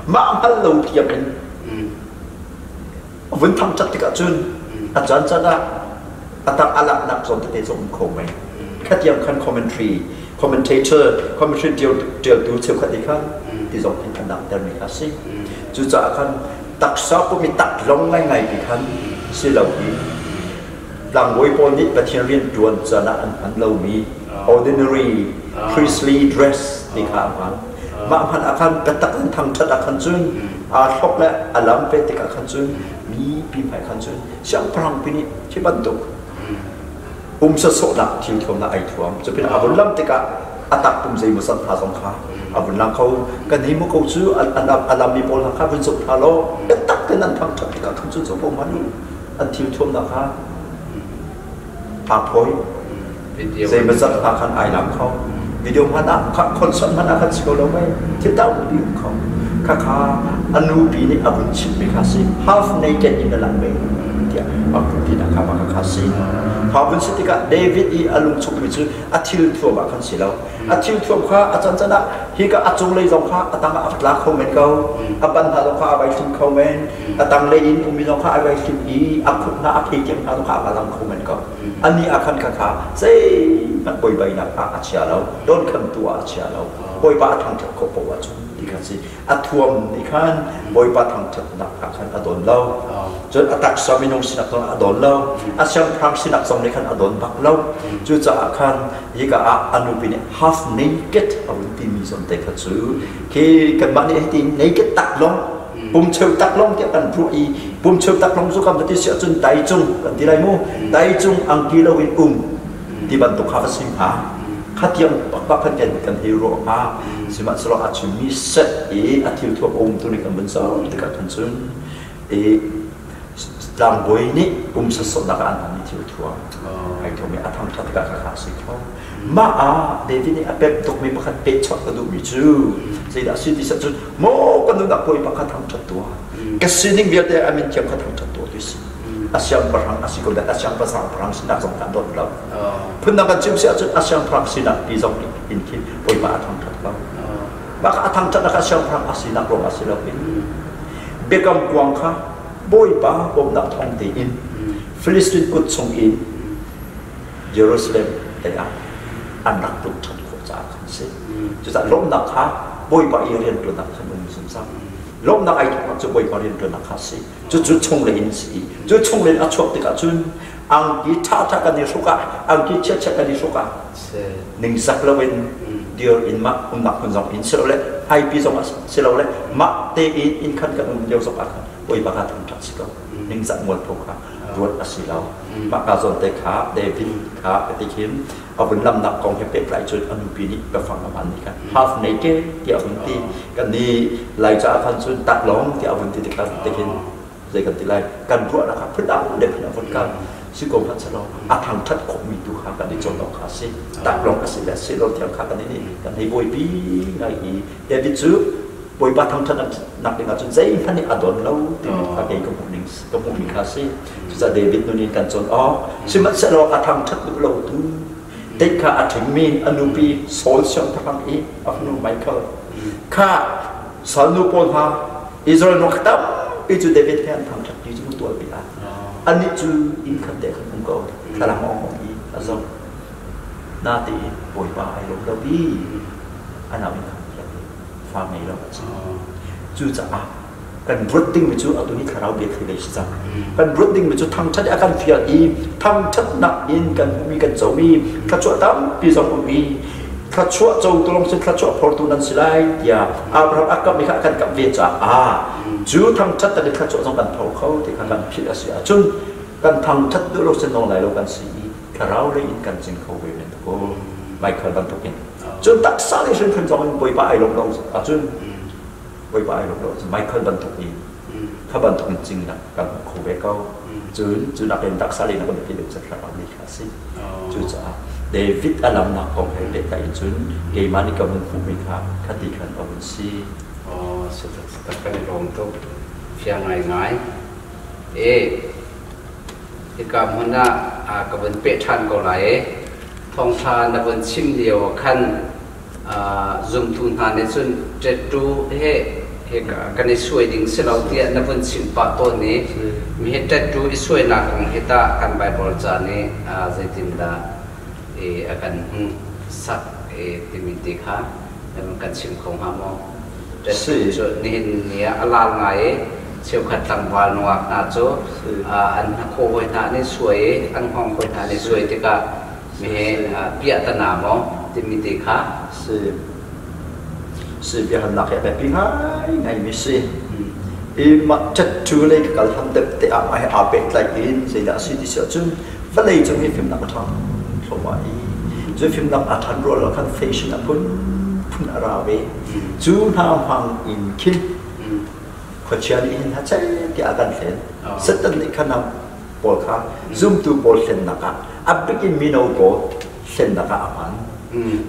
ma hal lo tiam in vun tham chat ti ka chun a chan chana atang alak nak som te som khom mai kha tiam khan commentator deal tu cheu kha ti kha ti zong in kan dak ter mi kha si chu cha khan tak sa pu mi tak long ngai ti khan si lo hi lang boi pon ni pathian rian tuan chana an lo mi ordinary priestly dress ti kha man ma phan akhan katak an thang that akhan chun a thok la alam pe ti ka khan chun mi pi phai khan chun siang prang pi ni chi ban tuk sa so na thil thom na ai thuam chu pin abun lam te ka atak pum zai musan tha song kha abun lang khau kan hi mu ko chu alam mi pol kha bun chu tha lo tak kan an thang that ka khan chu chu po man an thil thom na kha pa phoi zai musan tha khan ai lam khau video man a kha concern man a kha chiko lo mai thi tau bi khau kha anu pi ni abun chip mi kha si half naked in the lam mai dia aku tidak kama kasi habun setika David I alung chuk mi chu athil thuam a khan silau athil thuam kha achan chana hi ka achung lei jong kha atanga atla khomen ko aban ha jong kha abai sin khomen atang lei in umi jong kha abai sin I akhut na athei jem ha jong kha alam khomen ko ani akhan kha sei man boi bai na a achia lo don kham tu a achia lo boi ba thang thak ko po wa chu kasi athuam ni khan boi pa thang that na khan adon lo chon atak saminong sinak ton adon lo asyang prang sinak som ni khan adon bak lo chu cha khan yi ka anu pi ni half naked awun ti mi som te kha chu ke kan ma ni ti naked tak long bum cheu tak long ke kan pru I bum cheu tak long chu kam ti sia chun dai chung kan ti lai mu dai chung ang ki lo in ti ban to kha sim ha khatiam pak kan hero ha simat selo achumi set athil thuam tu ni kan ban sa te ka kan chun lang boi ni sa so na kan ni thil thuam ai to me atham that ka kha si tho ma David ni apep tok me pakhat pe chot ka du mi chu sei da si ti sa chun mo kan du da poi pakhat tham chat tu ka sining bia te amin thiam kha tham chat tu tu si asyang parang asiko da asyang pasang parang sinak song kan dot lo phun na kan chim si achut asyang parang sinak pi song in ki poi ma tham that lo baka athang chat ka asyang parang asinak lo asilo in bekam kwang kha boi pa bom na thong te in Philistine kut song in Jerusalem te anak tu chat ko cha kan se chu sa lom na kha boi pa I rian tu na khan um sum sam lom na ai thok chu boi pa rian tu na kha se chu chong le in si chu chong le a chok te ka chun ang ki tha kan ni suka ang ki cha kan ni suka ning sak lo wen deal in ma nak pun song in se lo le hai pi song se lo le ma te in khan ka um deu sok a oi baka thang thak siko ning zat mol pho kha ruat asilau baka zon te kha David kha petikim abun lam nak kong he pe plai chut anu pi ni pa phang man ni kan half naked ti abun ti kan ni lai cha khan chun tak long ti abun ti kan tekin zai kan ti lai kan ruat na kha phut da de phna phut kan si kom phat salo a thang that ko mi tu kha kan ni chon lo kha si tak long ka si la si lo tiang kha kan ni kan hi boi pi ngai i David chu bồi ba thằng thân nặng đến cả chuyện dễ thân này adon lâu thì các cái công vụ khá sĩ giờ David nó nên cần chọn xin mất sẽ lo cả thằng thất đủ lâu tu tất cả thỉnh min anupi sol xong thằng ý afnu Michael cả sanu Paul ha Israel nó khtam bị chú David khen thằng thất như chúng tôi bị anh ấy chú in khẩn để không cầu là làm mong mong ý là do na thì bồi ba ai lúc đâu đi anh nào mình phàm này đâu chú trả cần rút tinh với chú ở tụiนี้khảo biệt thì đấy sao cần rút tinh với chú thằng chất akan phía y thằng chất nặng in cần mi cần dấu mi khát chuột tắm pi dòng của mi khát chuột dầu tôi long xin khát chuột Fortunan silai ya Abraham akam mi akan cặp việt trả chú thằng chất tại khát chuột dòng cần thầu khâu thì akan phía là gì chun cần thằng chất tôi long xin nong lại đâu cần gì khảo lấy in cần xin khâu về nên cô Michael ban thực hiện chun tak sali sen khun jong boi ba ai long long chun boi ba ai long long Michael ban thực hiện kha ban thực jing na kan khu ve kau chun na pen tak sali na kon pi được rất là ni kha si chu cha David alam na kong he de kai chun ke mani ka mun fu mi kha khati khan on si sự thật cái rong to phía ngày ngày thì cảm ơn na cái vấn đề than câu lại thông thàn là vấn chim liều khăn dùng thun hàn để xuân chết tru he cái này xuôi đình sẽ lâu tiền là vấn chim bát tôn này mi hết chết tru xuôi na cũng hết ta kan Bible cha này dây tin da akan sắc Timothy ha nên kan chim không ham mo chết tru nên nia alal ngai siêu khát tăng vào noak na cho anh khô hồi thà này xuôi anh hong hồi thà này xuôi thì cả me pia ta na mo Timothy kha si pia han nak ya pe hai ngai mi si mà chất chú lấy cái tham tập để ai ape lại in sẽ đã suy đi sửa chun và lấy trong cái phim nào thằng không phải rồi phim nào thằng rồi là khăn fashion pun arabe chú nam hoàng in kim có chuyện in hết trái cái akan sen rất tân lịch khăn nào bol kha zoom to bol sen naka abikin mino bol sen naka aman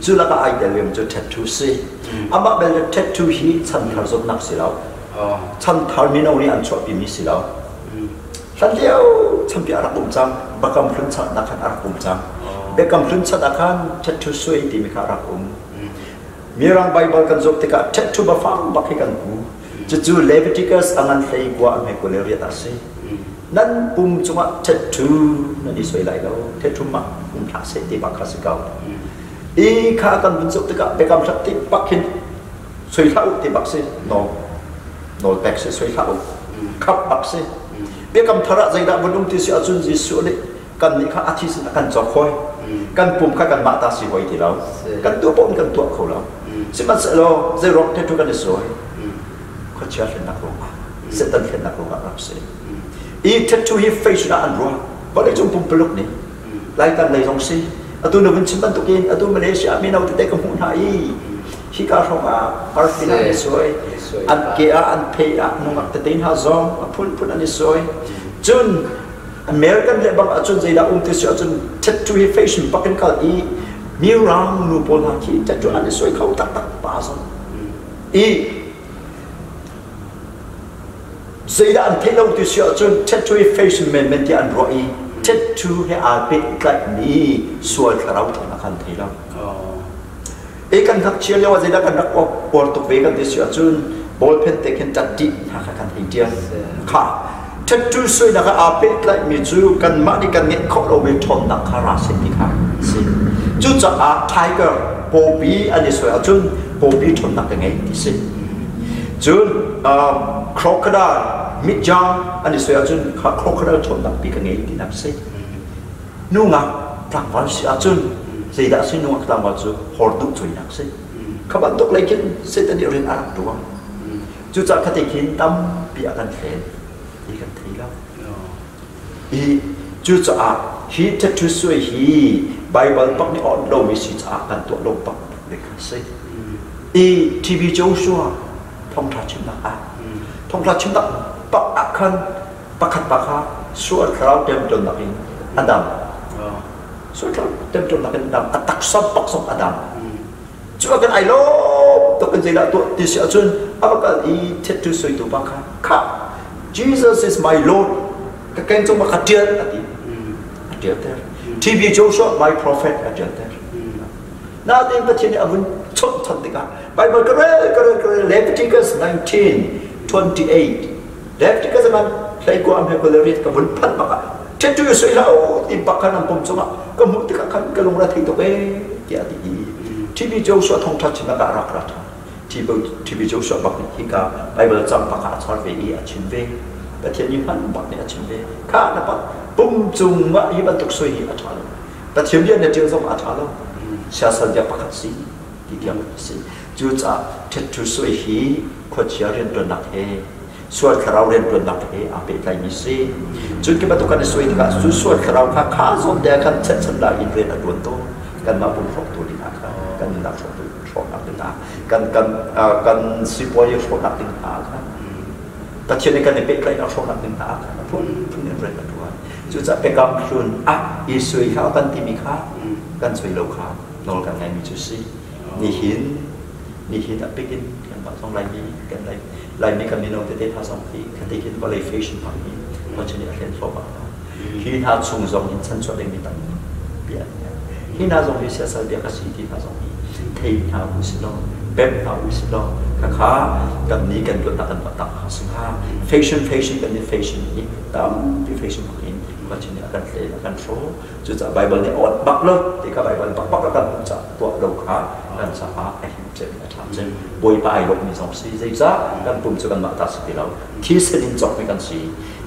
chú là cái ai để làm cho tattoo si ama bel tattoo hi chan thar zot nak silau chan thar mino ni an chwa pi mi silau san liao chan pi ara kum chang bakam phun chat nakhan ara kum chang bekam phun chat akhan tattoo soi ti mi khara kum mirang Bible kan zok tika tattoo ba fang bakhi kan ku chu Leviticus angan hlei kwa an he koleria ta si nan pum chunga tattoo na di soi lai lo tattoo ma pum thak se ti bakha si kau i kha kan bun zok tika bekam thak ti bakhin soi thau ti bak se no back se soi thau khap bak se bekam thara zai da bunung ti si achun ji su le kan ni kha athi sin kan cho khoi kan pum kha kan ma ta si hoi ti lo kan tu pon kan tu kho lo si man se lo zai rok tattoo kan soi có chia sẻ nạp ruộng, sẽ tân hiện nạp ruộng làm gì? Ý thiết chú hi face đã ăn ruộng, có lẽ chúng bung peluk này, lại tan lấy dòng si, ở tôi nói với chính bản tục in, ở tôi Malaysia, mình đâu thì cũng không hay, khi cả xong Argentina này rồi, ăn kia ăn pay ăn nông nghiệp tên ha zong, phun ăn rồi, chun American lệ bằng chun gì đã thì sẽ chun thiết chú hi face bắt cái ý, miêu rang nu pol ha khi thiết chú ăn rồi khâu tắc ba rồi, ý Zai da an thelo tu sia chun tattoo face men ti an roi tattoo he a bit like ni sual kharau thana khan thelo kan hak chia lewa zai da kan rak por to ve kan ti sia chun ball pen te ken tatti ha kan hindia kha tattoo soi na ka a bit like mi chu kan ma ni kan nge kho lo me thon na khara se ni kha si chu cha a tiger popi ani soi a chun popi thon na ka nge ti si chun crocodile mitjang ani soya chun crocodile thon nak pi ka ngei ti nak se nu nga tang wan si achun sei da si nu nga tang wan chu hor du chui nak se khaban tok lai kin se ta ni rin arak tu chu cha khate kin tam pi akan fen đi gần thấy đâu ý chú cha hi chất chú suy hi Bible bắc ni on đâu mi si cha kan tu đâu bắc để khai say ý TV Joshua thông thả chim nạc thông thả chim nạc bắc akan bắc khát bắc ha suốt khảo tem tròn nạc in Adam suốt khảo tem tròn nạc in Adam atak sop bắc sop Adam chú akan ai lo tôi cần gì là tôi thì sẽ chun akan ý chất chú suy tu bắc ha Jesus is my Lord cái kênh trong mà khát tiền là gì khát tiền TV Joshua my prophet khát tiền na tin bất thiên avun chọn chọn tất cả Bible cái Leviticus 19:28 Leviticus man lấy qua am hay lấy cái vun phát bạc chết chú suy lão tìm bạc khăn làm bom sống cái mũi tất cả khăn cái lồng ra thì tôi cái gì TV Joshua thông thắt chỉ là cả rạc rạc TV Joshua bạc thì cả Bible trong bạc hạt cho về ý chính về bất thiên như hắn bạc này chính về khá là bạc bom chung mà ý bạn tục suy ở thảo bất thiên như là chưa giống ở thảo xa xa đẹp bạc sĩ thì đẹp sĩ chú cha chết chú suy hí khoa chia riêng tuần nạp hè suốt khảo riêng tuần nạp hè à bị lại misi chú cái bắt đầu cái suy thì cả chú suốt khảo khá khá giống đẹp khăn chết chân lại in về là tuần to cần mà bùng phọc tuổi đi nạp cần nạp phọc nạp tiền ta cần suy bồi phọc nạp tiền taแต่เช่นนี้กันในเป็นไรเราชอบนักหนึ่งตาพุ่นเนี่ยเรื่องตัวจุดจะเป็นกำลังชุนอีสวยเขากันที่มีค่ากันสวยโลกานอนกันไงมีจุดสีนี่หินเป็นกินกันบางสองลายมีกันลายมีกันมีน้องที่ได้ทาสองที่กันที่กินก็เลยเฟชั่นผ่านนี้เพราะฉะนั้นเรียนโฟบ้าหินหาสูงสองหินชั้นสุดเลยมีตังเบียดหินหาสองหินเสียสละเบียดก็สีที่หาสองหินเทียนหาอุศโลเป๊ปหาอุศโลข้ากันนี้กันตัวตักกันตักหาสิ่งห้าแฟชั่นกันนี้แฟชั่นนี้ตามที่แฟชั่นของอินว่าเช่นนี้กันเลยกันโชว์จุดจากไบเบิลเนี่ยอดบักเลยที่กับไบเบิลบักแล้วกันจากตัวเราข้ากันสาหะไอ้เจ็บมาทำเช่นบอยไปลบมีสองสีใจจ้ากันปุ่มจะกันมาตัดสิเราที่เส้นจบไม่กันสี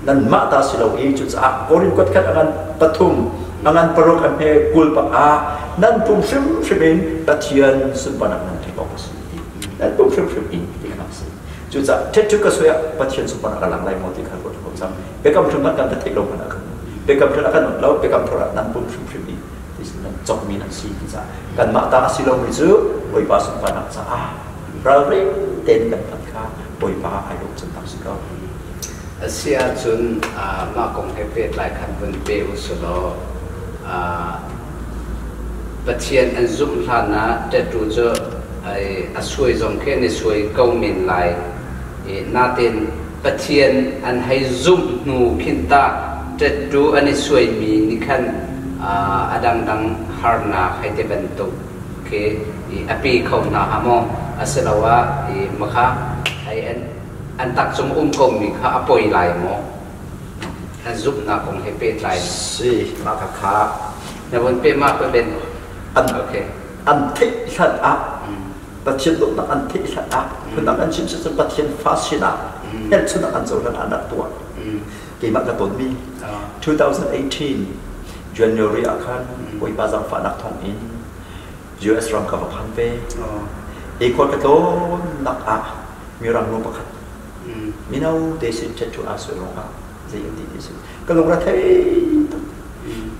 นั่นมาตัดสิเราเองจุดจากโอรินกดกันอันปฐุมอันปรกันเพกุลปะนั่นปุ่มชิมเป็นปะเทียนสุปนักนั่นที่บอกสินั่นปุ่มชิมอินที่ข้าศึกจุดจะเท็จจุดก็สวยปะเทียนสุปนักหลังไหลหมดที่ข้าศึกผมจำเป็นกำลังนักการติดลมกันเป็นกำลังนักการเราเป็นกำลังนั่นปุ่มชิมอินที่นั่นจบมีนั่นสิที่จะกันมาตาสิเราไม่ซื้อไว้ปาสุปนักจะเราเรียนเต้นกันพันข้าไว้ปาไอ้ลูกจันทร์สิเขาเสียจนมาคงให้เป็นหลายคันบนเปอุสโลปะเทียนอันซุ่มหลานะแต่ดูจะไอ้สวยจงแค่ในสวยเก่ามินไหลน่าเต้นปะเทียนอันให้ซุ่มหนูพินตาแต่ดูอันนี้สวยมีนี่คันดังฮาร์นาให้เตบันตุเคอปีเขาหน้าฮามออาศัยเราว่ามาค่ะไอ้อันตักสมกงมีค่ะปล่อยไหลหมออันซุ่มน่าคงให้เป็นไหลสิมาค่ะขาแต่วันเป็นมากเป็นโอเคอันที่สัตว์ปะเทียนลูกนักอันที่สัตว์คือนักอันชิมสุดปะเทียนฟาสินาเห็นสุดนักอันโจรนักอันดับตัวกี่มักกระตุนมี2018 January อาคารวิบาจังฟ้านักท่องอิน US รังกับพันเปอีกคนกระโดดนักมีรังลงประคัดมีน้าเดซิเจจูอาสวยลงอ่ะเจียดีที่สุดก็ลงระเท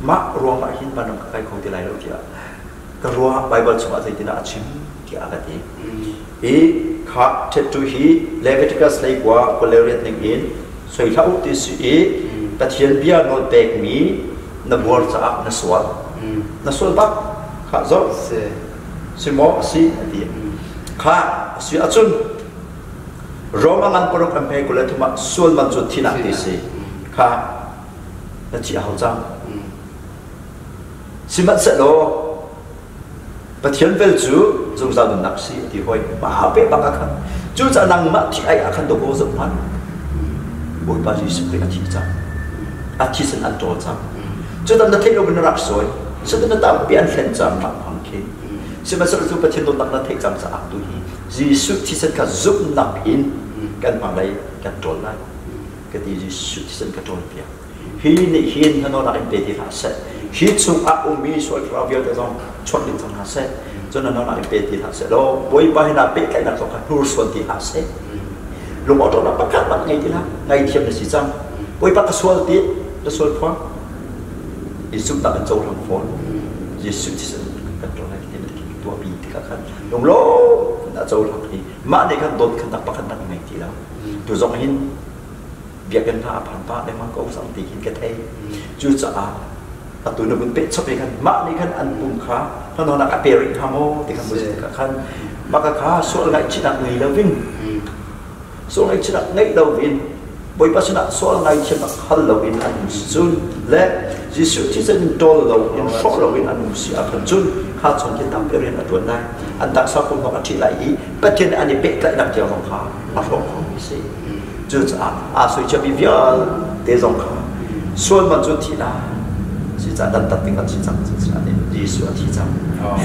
มักรวมมาหินบ้านน้ำใครคงที่ไรเราที่ก็รวมไบเบิลสมัยที่น่าชิมที่อาการนี้ข้าเทตุฮีเลวิติกัสเลยกว่าคนเลวเรียนหนึ่งอินสวยเท่าที่สุดแต่เทียนเบียโนเตกมีนับวัวจะนัสวลบักข้าจบสิโมสิดีข้าสิอาจุนรวมงานปรกอันเพกุเลทุมาส่วนมันจุดที่นักที่สิข้านั่นจีเอาจังสิมันเสร็จแล้วปะเทียนเวลจูจงจะดูนักสิที่ห้อยมาหาเป๊ะบักกันจูจะนั่งมาที่ไอ้อาคันตัวโบสถ์มันบุญบาจีสุริอาทิตย์จังอาทิตย์สันอันโตจังจูจะนั่งเที่ยวบนรักสวยสุดนั้นตามเปลี่ยนเส้นจังมาพังคิดสิมันเสร็จแล้วปะเทียนตัวนักนั่งเที่ยวจังจะอักตุยจีสุที่สันกับซุปนักอินกันพังไรกันโจรไรกันที่จีสุที่สันกับโจรเปียฮีนี่ฮีนขนมนักอินเดียที่หาเสฮีชุกอามีส่วนเราเยอะแต่ต้องชดลินทางหาเสจนนั้นนักอินเดียที่หาเสแล้วบอยไปนับเป็ดไก่นักสงครามนูส่วนที่หาเสลุงอดนับประกาศแบบไงที่ละไงเทียมในสีจัง bôi bác xuân tiết nó xuân khoa Yesu tak jauh lang phone Yesu chỉ là cái chỗ này thì tua bị thì các khăn đồng lô đã jauh lang thì mà để khăn đốt khăn đặc khăn đặc này thì đâu tụi dòng hin việc cần pha phản phá để mang câu sang thì hin cái thế chú cha à tụi nó vẫn biết sắp về khăn mà để khăn ăn bún khá nó là cái bể tham ô thì khăn bây giờ các khăn mà các khá số lại chỉ đặt người đầu vinh số lại chỉ đặt ngay đầu vinh bởi vì nó số ngày chỉ đặt khăn đầu vinh ăn xuân lẽ Yesu chỉ dẫn đôi đầu in số đầu vinh ăn xuân ăn xuân khá trong cái tâm bể ở tuần này anh ta sao không có chỉ lại ý bất thiên anh ấy biết lại làm chiều lòng khá mà không gì chú cha suy cho bị việc để dòng khá xuân mà chú thì là chỉ là đặt đặt tiếng chỉ rằng chỉ là để Yesu chỉ rằng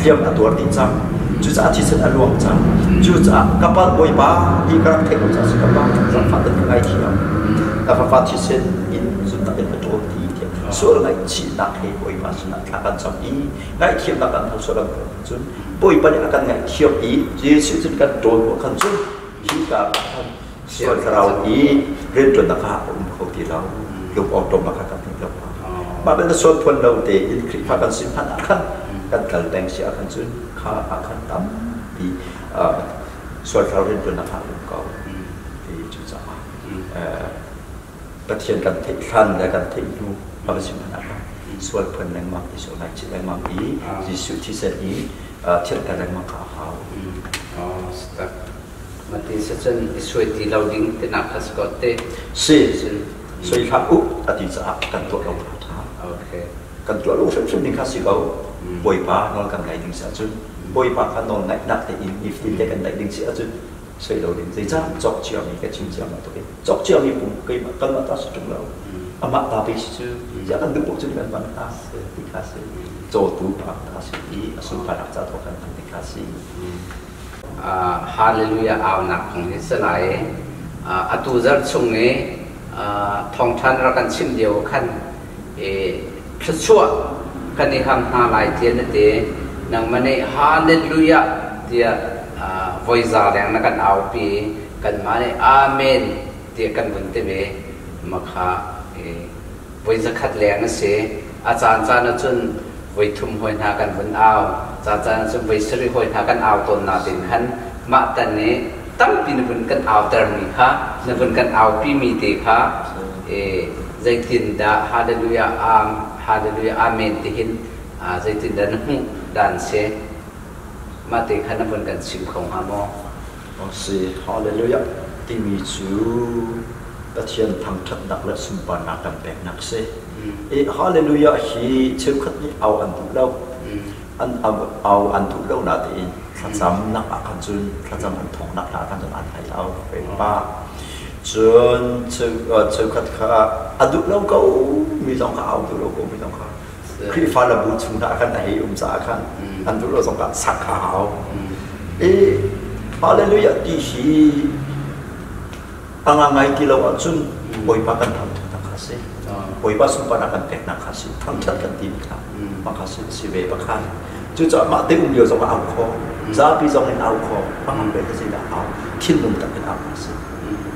điểm là tuổi chỉ rằng chú cha chỉ là luồng rằng chú cha các bạn bồi ba đi các thầy cũng cha các bạn rằng phát được cái gì đó các bạn phát chỉ in chúng ta in cái chỗ thì số ngày chỉ là cái bồi ba chỉ là các bạn trong ý ngày thiệp là các bạn số là chúng bồi ba là các ngày thiệp ý Yesu chỉ cần trôi của khăn chúng khi các bạn sốเราýเรื่องจนราคาผมเขาที่เราลงออกตรงราคากันถึงเรามาเป็นส่วนพลเราเตะอินคลิปกันสิบพันอาคันกันกันแต่งเสียอาคันซุนค่าอาคันต่ำที่ส่วนเราเรื่องจนราคาลงเก่าที่จุดจ่าประเทศกันเทคันและกันเทยูมาเป็นสิบพันอาคันส่วนพลแรงมากที่ส่วนไหนจิตแรงมากอีที่สุดที่เสร็จอีเช่นกันแรงมากขาเขาmà thì sẽ chân suy thì lâu đỉnh thì nạp hết có tê suy khá úp là thì sẽ cần tuột lâu ok cần tuột lâu sẽ nên khá sĩ gấu bồi ba nó cần ngày đỉnh sẽ chân bồi ba khá nó lại đặt thì in if thì cần ngày đỉnh sẽ chân suy lâu đỉnh dây ra chọc chiều này cái chim chiều mà tôi chọc chiều này cũng cây mà cần mà ta sẽ trồng lâu mà ta bị chứ giá cần được bộ chân cần bán ta thì khá sĩ cho tú bạc ta sẽ ý số phản đặt ra thôi cần thì khá sĩ Hallelujah ao nak kong hisalai atuzar chungne thong than ra kan sim deu khan thchua kan ham ha lai tian te nang mane hallelujah tia voiza lang na kan au pi kan mane amen tia kan bun te be makha voiza khat lang na se achan chan na chun voi thum hoi na kan bun au cha cha chun voi sri hoi na kan au ton na tin khan ma tan ne tam pin bun kan au tar mi kha na bun kan au pi mi te kha zai tin da hallelujah amen te hin zai tin da nu dan se ma te khan na bun kan sim khong ha mo si hallelujah ti mi chu ta thian thang that dak la sum pa na kan pek nak se hallelujah hi cheu khat ni au an tu lo au an tu lo na te khá dám nặng khăn chun khá dám ăn thong nặng khăn chun ăn hay ao về ba chun cheu khát khá ăn đủ lâu câu mi dòng khá ao đủ lâu câu mi dòng khá khi pha là bút chúng ta khăn này giá khăn ăn đủ lâu dòng khá sắc khá ao hallelujah đi hi ang ngay ti lâu ăn chun bồi ba căn thằng thằng khá se bồi ba sum pa na căn tẹt na khá se thằng chất căn tim khá mà khá se si về ba khăn chú chọn mà tiếng nhiều dòng áo kho giá bị dòng lên áo kho bằng hàng bể cái gì là áo thiên lùng tập cái áo gì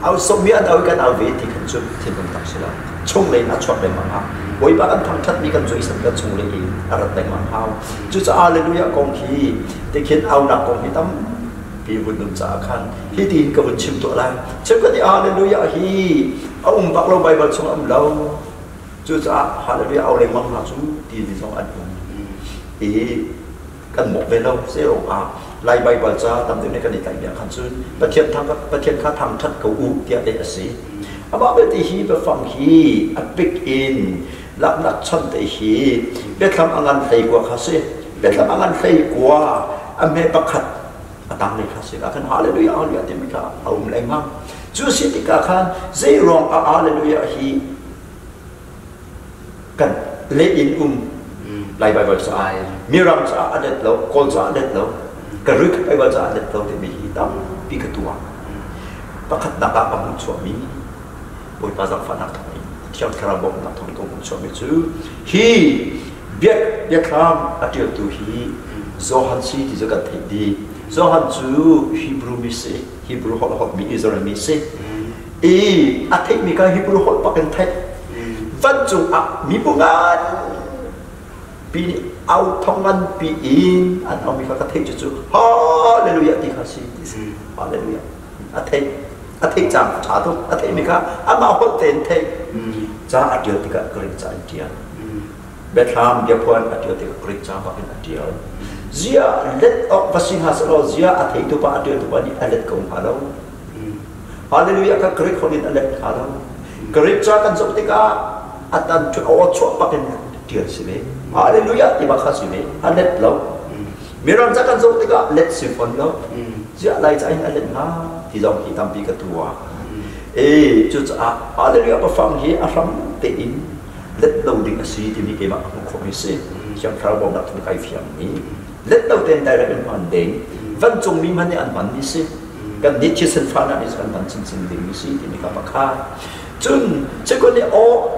áo sông miễn áo cái áo về thì cần chụp thiên lùng tập sẽ là chung lên áo chọn lên bằng áo với ba anh thằng thắt đi cần duy sản cái chung lên thì áo đặt lên bằng áo chú chọn hallelujah công khí để khiến áo nặng công khí tắm vì vun đùm giá khăn khi tin cái vun chim tụi lại chứ cái hallelujah hi ông bác lâu bay vào trong ông lâu chú chọn hallelujah áo lên bằng áo chú tin thì trong anh ýกันหมกเวลาเสียงไล่ใบบาจาตามที่ในกันในการขันซุนประเทศทางประเทศข้าทางทัดกูอูเดียเดสีอาบ่าเวทีฮีไปฟังฮีอัดปิกอินลับนัดชันเตฮีเบ็ดทำงานใส่กว่าข้าศึกเบ็ดทำงานใส่กว่าอเมริกาตั้งในข้าศึกขันฮาเลลูยาฮาเลลูยาเต็มกาเอาแรงมั่งจูสิติกาขันเสียงฮาเลลูยาฮีกันเลอินไล่ไปบนสายมีรำสาอเด็ดแล้วคนสาอเด็ดแล้วกระรึกไปบนสาอเด็ดแล้วที่มีหิตำปีกตัวประคัดนักการมุสลิมบริษัทฟันนักทำเที่ยวคาราบงนักทำตัวมุสลิมชื่อฮีเบียครามอาทิตย์ตัวฮีโซฮันซีที่จะกันที่ดีโซฮันจูฮีบรูมิเซฮีบรูฮอลมีอิสราเอลมิเซอาทิตย์มีการฮีบรูฮอลปักกันเท văn chung mi bungan pi ao thong an pi in an ao mi ka thei chu hallelujah ti khasi hallelujah a thei chang cha tu a thei mi ka ama hol ten thei cha a dio ti ka kring cha dia Bethlehem dia puan a dio ti ka kring cha ba in a dia zia let of vasing hasalo zia a thei tu pa a dio tu pa ni a let kong halo hallelujah ka kring kholin a let halo kring cha kan zok ti ka atan chu o chu pa ken dia sibe hallelujah ti ba khasi be a let lo miram cha kan zok ti ka let sifon lo zia lai cha in a let na thì dòng thì tâm bị cái thua, chú cha, hallelujah, bà phăng hi, ram te in, let đầu đỉnh asi thì mi cái mà không có gì, chẳng phải bảo đặt thùng cái phiền mi, let đầu tiên đại là bên hoàn đến, văn trung mi mình ăn mặn mi si, cái nít chỉ sinh phan là ăn mặn sinh sinh đỉnh mi si thì mi cái mà khá, chun, chỉ có này ô,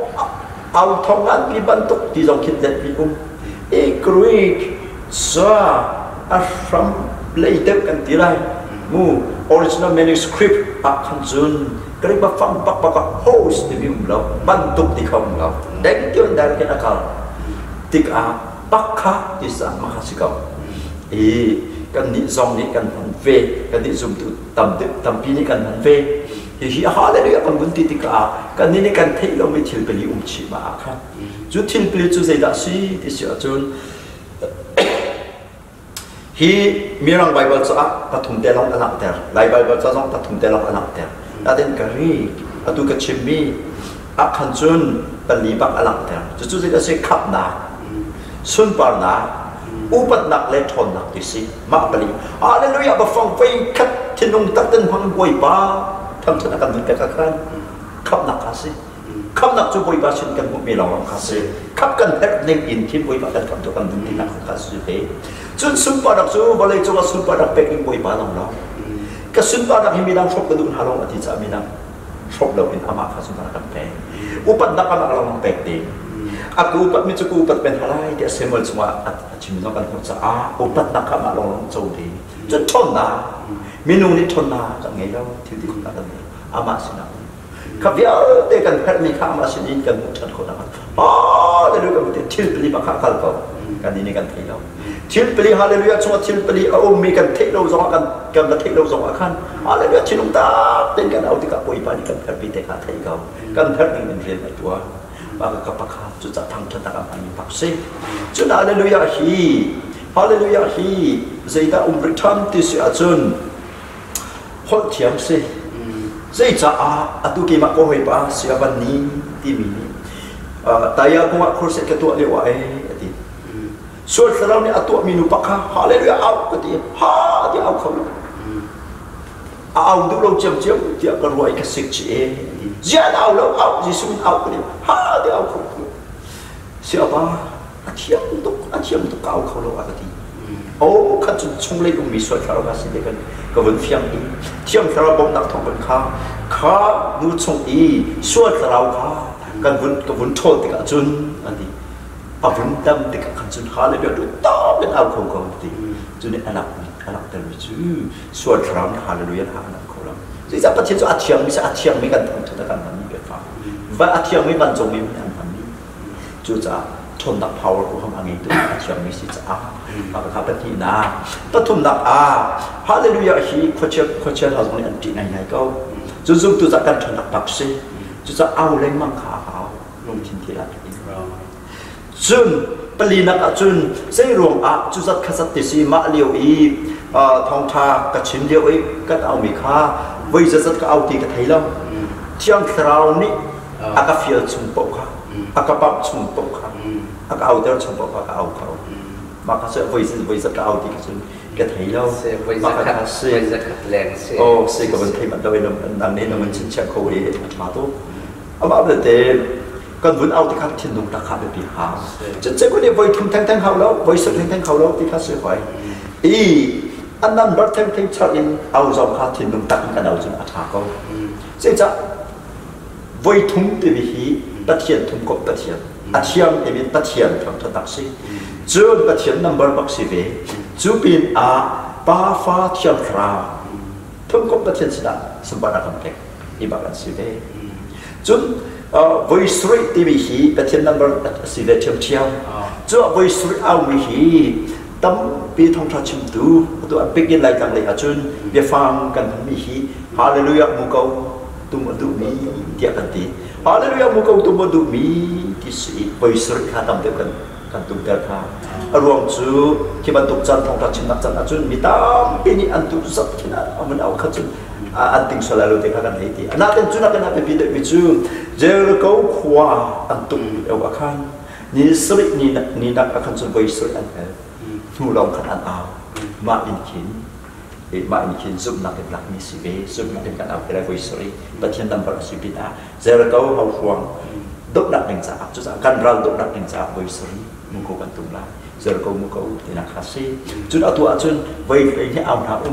ao thong ăn bị ban tục thì dòng khi let bị Greek, sa, ram lấy được cái gì này, mu original manuscript khăn zun cái bác phăng bác host thì bị lo ban tục thì không lo đánh tiêu đại cái nào tích bác khác thì sao mà khác gì không cái nị dòng nị cần phần về cái nị dùng từ tầm pi nị cần phần về thì họ lại được bằng vấn đề tích cái nị cần thấy lo mới thiếu cái chỉ mà khác chú thiếu cái chú dạy đạo sĩ thì sẽ chôn hi mirang Bible sa pathum te long anak ter lai Bible sa song pathum te long anak ter aden kari atu ka chimmi akhan chun pali bak anak ter chu chu se khap na sun par na upat nak le thon nak ti si ma pali hallelujah ba phong fei khat thinung tak ten hang boi pa tham chana kan te ka khan khap nak kasi khap nak chu boi pa sin kan mu mi long kasi khap kan hek ning in thin boi pa kan kam to kan dun tin nak kasi he chun super dak chu balai chu super dak packing boi pa long lo ka super dak himi dang shop kadun halong ati cha mi dang shop lo in ama kha super dak pe upat dak ama long pek te aku upat mi chu upat pen halai dia semol chuma achim no kan ko cha upat dak ama long chou de chun thon na minung ni thon na ka ngai lo thiu ti ka kan ama sina ka bia te kan phet mi kha ma sin in kan mu chan ko na le lu ka te thil pli ba kha kal ko kan ni kan thei lo thiếu peli hallelujah cho thiếu peli ông mi cần thích lâu rõ cần thích lâu rõ khăn hallelujah chỉ chúng ta tên cái nào thì cả bồi bàn cần phải bị thế cả thấy không cần hết mình riêng là chúa và các bác khác chúng ta thăng chân ta làm anh bác sĩ chúng ta hallelujah hi dây ta return thì sẽ chun hot thiam se dây cha tu kia mà có hồi ba sẽ ban ni ti mi tại cũng mặc khôi sẽ cái tuổi liệu ai suốt sau này atuak minu pakha hallelujah au cái gì ha dia au không au du lâu chậm chậm dia cái ruồi cái xịt chỉ dia au lâu au Jesus au cái gì ha dia au không siapa atiam tu kau kau lâu cái gì kan chung lấy mi suốt sau cái gì cái vấn phiền đi thiam sau bom nặc thong vấn kha nu chung suốt sau cái vấn thôn thì cả chun anh đi abun dam te ka khan chun hallelujah du ta ben al khong khong ti chu ne anak tar chu suat ram hallelujah ha anak kholam ji za pathin chu athiam mi kan thon thon kan mi be fa va athiam mi ban jong mi an mi chu cha thon dak power ko ham angi tu athiam mi si cha ba ka pathi na pathum dak hallelujah hi khoche ha jong an ti nai ko chu zum tu za kan thon dak pak se chu cha au leng mang kha long thin thi la chun pali nak chun sei rong chu zat khasat ti si ma liu thong tha ka chim liu ka au mi kha voi zat ka au ti ka thailo thiang thrau ni aka fiel chung po kha aka pap chung po kha aka au der chung po ka au kha ma ka se voi zat ka au ti ka chun ka thailo ma ka se zat ka leng se se ka ban thai man doi nam ne nam chin cha ko ri ma to aba de con vốn ao thì khác thiên đồng đặc biệt bị hao, chứ cái này với thùng thanh hao lâu, với sự thanh hao lâu thì khác sẽ phải, anh nam bắt thanh cho in ao dòng khác thiên đồng đặc cái đầu chúng ta thả câu, chứ chắc với thùng thì bị hí, bắt hiện thùng cột bắt hiện, thiam thì bị bắt hiện trong thằng đặc sĩ, chứ bắt hiện number bác sĩ về, chú bin ba pha thiam ra, thùng cột bắt hiện sẽ đã, sớm bắt được công việc, đi bác sĩ về, chú với suri thì bị hí bắt thiên number si về chấm chiao cho với suri ao bị hí tấm bị thông tra chim tu tụi anh begin lại tăng lại ở trên việc farm cần bị hí hallelujah mu câu tu một tu mi tiệt cần tí hallelujah mu câu tu một tu mi thì sĩ với suri khá tầm tiếp cần tu tiếp khá ở ruộng chú khi bạn tục chân thông tra chim nát chân ở trên mi tam bên anh tu rất khi nào mình ao khát chân anh tính selalu teka kan hati. Anak tentu nak kena pergi bicu. Jauh kau kuah antum akan ni serik ni nak akan sampai serik anda. Tu long kan anda. Mak inkin zoom nak kelak ni sibe zoom nak kan apa lagi voi serik. Batian nampak sibina. Jauh kau hau kuang. Dok nak dengsa. Jadi kan ral dok nak dengsa voi serik. Muka bantum lah. Jauh kau muka tidak kasih. Jadi atu acun voi ini awal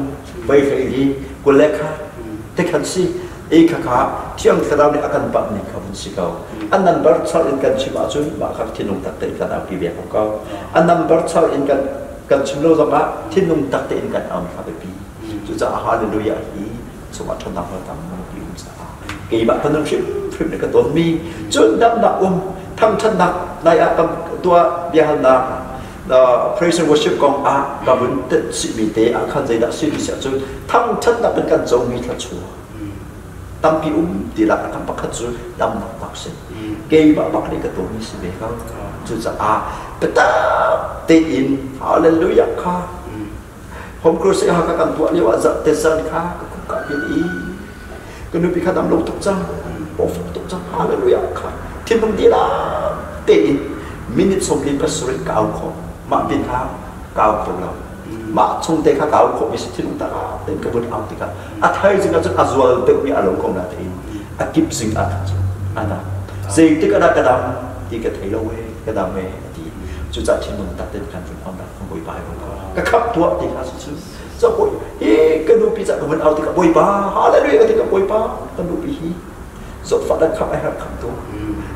voi ini kulekha. Tekan si, kakak tiang kerana ni akan bab ni kawan si kau. Anan bercal inkan cuma acun, maka tinung tak terikan api biar kau. Anan bercal inkan cuma sama tinung tak terikan api api. Jadi hallelujah ini semua tenang pertama diumsa. Keibat penuntut firman keton mi, jundam nak tham tenang naik akan tua biar nak. Praise and worship 講啊，那本的説明地啊，看在那説明上就，他們真那本跟做咪他錯，但比啲啦，他不看做，但唔百姓，幾百百呢個多咪是咩個，就是啊，不得得因，哈利路亞卡，ผมครูเสียหากันตัวเรียกว่าจะเตสัน卡ก็กลายเป็นอีก็นึกไปข้าดำลงตกจังโอ้ตกจังฮาเลลูยาค่ะที่มึงดีละเตอินมินิทสมลินประสุริกาวขมาบินข้าวกาวขเรามาชงเตะข้าวกาวขมิสที่ลุงตาเต็มกระบวนเอาติกาอัฐให้จึงจะอาจวลเต็มมีอารมณ์ของนาทีอากิบสิ่งอัฐอันนั้นสิ่งที่กระดาษที่กระเทยเราเวกระดาษเวทีจุดจัดที่มึงตัดเต็มกันจนความรักของบอยบายของเขากระขับตัวที่ข้าศึกเจ้าบอยกันดูปีจักกระบวนเอาติกาบอยบ้าฮาเลลูยาติกาบอยบ้ากันดูปีฮีสดฟัดขับไอ้ขับตัว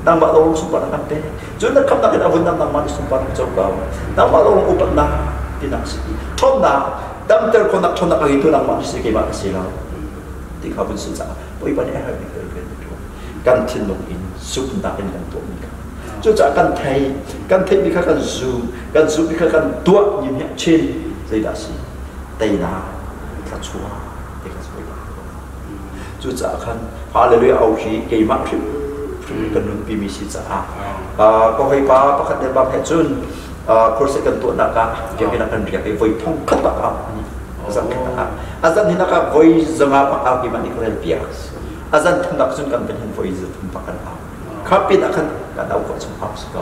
นางบาลงสุภาพนักเตะจนนักขับนักเตะอาวุธนางมันสุภาพเจ้าเก่านางบาลงอุปนักที่นักสิทนนักดำเตอร์คนนักทนนักอะไรตัวนางมันสิเกี่ยวกับสิ่งเราที่เขาเป็นสุดาบอยบ้านไอ้ขับนี่เป็นตัวการทิ้งลงอินสุภาพเป็นการตัวมีกันจนจากการไทยมีการซูมีการตัวยิ่งใหญ่เช่นใจดัชเตยนาทัชชัวเด็กสวยจุดจากการฮาเลลูยาเอาชีเกี่ยมากขึ้นกันนึงปีมีสิจ้าก็ให้ป้าประคัตเดบังเหตุจุนครูเสกันตัวนักการเกี่ยวกับนักการเรียกไปวยท่องขัดปากเอาสังเกตนะครับอาจารย์ที่นักการวยจะมาปากเอากี่มันนี่ก็เรียนเปียกอาจารย์ทุนนักจุนกันเป็นเห็นวยจะทุนปากกันเอาข้าปิดนักการกันเอาคนสมภาพสุด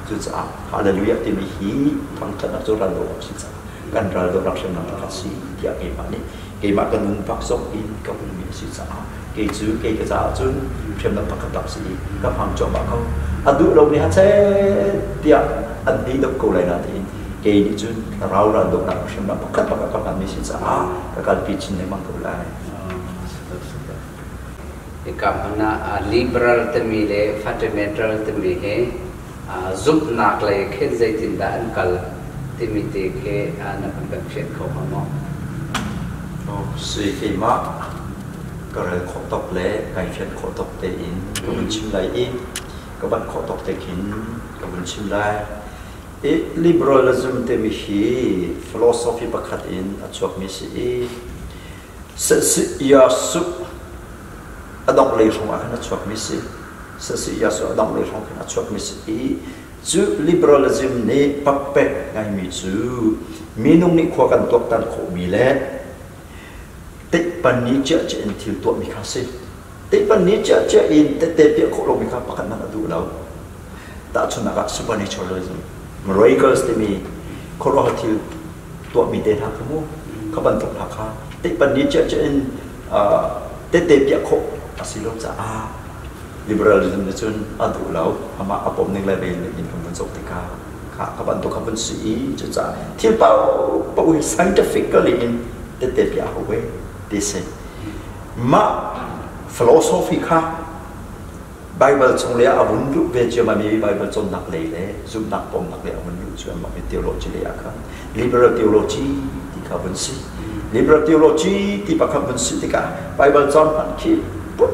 จุดจ้าฮาเลลูยาที่มีฮีทั้งท่านนักจุรันโลกสิจ้ากันรันโลกรักษานักการสิที่กี่มันนี่กี่มันกันนึงพักสองอินก็เป็นมีสิจ้ากี่จูกี่กระจาจุนเชื่อมต่อพักกับสิกับหางจอมเขาอันดูเราเนี่ยเช่เดียอันนี้ต้องกูเลยนะที่กี่นี่จุนเราดูนักเชื่อมต่อพักกับมีสิจ้ากับการพิจิตรในมังกรเลยอีกคำนั้นliberal ที่มีเลย fundamental ที่มีเหซุปนักเลยแค่ใจจินดาอันกัลที่มีที่แค่นักการเขียนเขาหมอสิ่งที่มาก็เลยขอตกเละไก่เชียนขอตกเตอินก็มันชิมไรอีกก็บัดขอตกเตกินก็มันชิมไรliberalism เตมิชี philosophy ประคัดอินอัจฉริยะสิยาสุอดองเลยของอันอัจฉริยะสิยาสุอดองเลยของอัจฉริยะจู liberalism นี่ปักเป็ดไงมีจูมีนุ่งนี่ขวากันตัวตันโคมีเละติปันนี้เจ้าอินทิวตัวมีค่าสิติปันนี้เจ้าอินแต่เปียกโคลมีค่าประกันนั้นดูแล้วแต่ชุนนัก supernaturalism มารอยเกอร์สที่มีโคลหัทิวตัวมีเดนหักมูเขาบรรทุกหักขาติปันนี้เจ้าอินแต่เปียกโคสิลงจะliberalism ในชุนดูแล้วอามาอปมหนึ่งเลยเป็นอินคำบรรทุกติกาเขาบรรทุกคำบรรสีจะที่เป้าscientifically in แต่เปียกเอาไว้ดิเซมาฟิโลโซฟีค่ะไบเบิลทรงเลี้ยอาวุธยุเวจมามีไบเบิลจนนักเลยเลยซุ่มนักปมนักเลยอาวุธยุช่วยมาเป็นเทโอโลจีเลยอะครับ liberal theology ที่เขาเป็นสิ liberal theology ที่ประคับเป็นสิที่ค่ะไบเบิลจนพันคี pun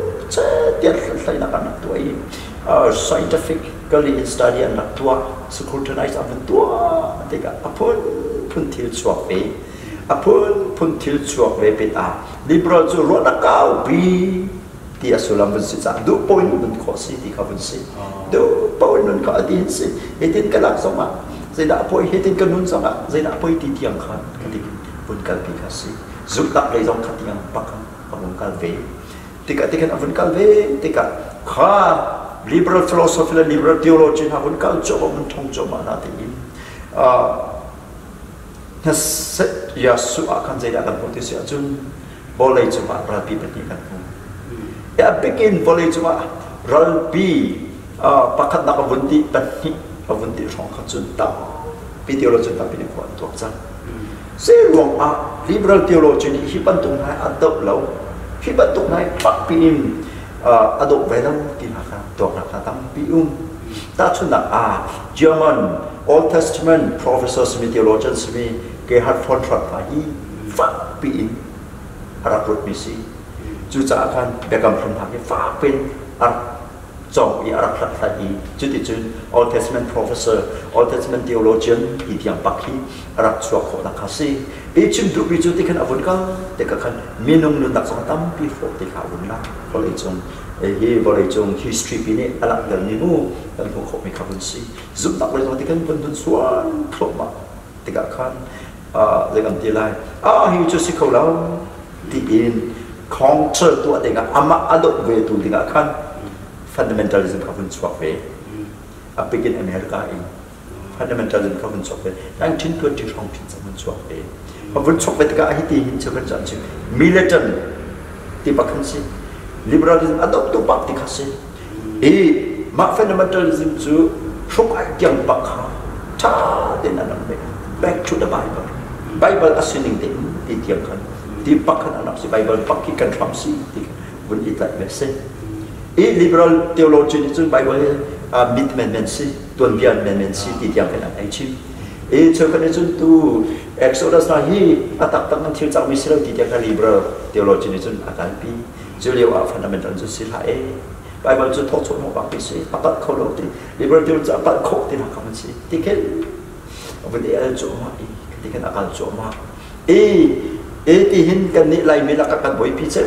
tiệt lại nak anak tua ini scientifically study anak tua scrutinize anak tua tiga apun pun til chuak ve apun pun til chuak ve peta liberal chu ro na kau bi ti asulam bun si cha du point bun ko si ti ka bun si du point nun ka din si etin kalak soma zai da poi hetin kanun soma zai da poi ti tiang khan ti bun kal pi ka si zu tak le jong khatiang pak abun kal ve tika abun kal ve tika kha liberal philosophy la liberal theology ha bun kal cho bun thong cho ma na ti nas ya su akan zai da kan potensi ajun boleh cuma rapi pendidikan ya bikin boleh cuma rapi pakat nak bunti penhi bunti rong kacun tak teologi tapi ni kuat tu aja seruang liberal theology ni hiban tung hai adab lau hiban tung hai pak pin adab velam tinaka tu nak tam pium tak cuna German Old Testament professors mi theologians mi ke hat contract lagi pak pin Arab Road misi, juga akan begam from hati fakpin Arab jauh Arab lagi, jadi Old Testament professor, Old Testament theologian itu yang pakai Arab suak nak kasih, icim tu biju tikan abun kau, tikakan minum nunak sangat tampi fok tikawun lah, boleh jong history ini alat dan nimu dan pokok mikawun si, zoom tak boleh tikan pendun suan keloma, tikakan dengan tilai, hiu si kau lau. Diin counter tu dengan amat aduk we tu dengan kan fundamentalism kafun swak we apikin Amerika ini fundamentalism kafun swak we 1920 rong pin zaman swak we kafun swak we dekat hiti hin cekan janji militant di pakan si liberalism aduk tu pak dikasih mak fundamentalism tu sukai yang pakha ta dengan back to the Bible assuming di tiang kan di pakan anak si Bible pakikan famsi pun itlak biasa liberal theology itu Bible mid man si tuan bian man si di tiang kan ai chim cekan itu tu Exodus nahi atak tangan til cak Israel di tiang liberal theology itu akan pi julio fundamental itu sila Bible itu thok chok mo pak si pakat kau ti liberal theology pakat kau ti nak kamu si tiket apa dia cuma ketika akal cuma tihin kan ni lai mi lakakan boy picem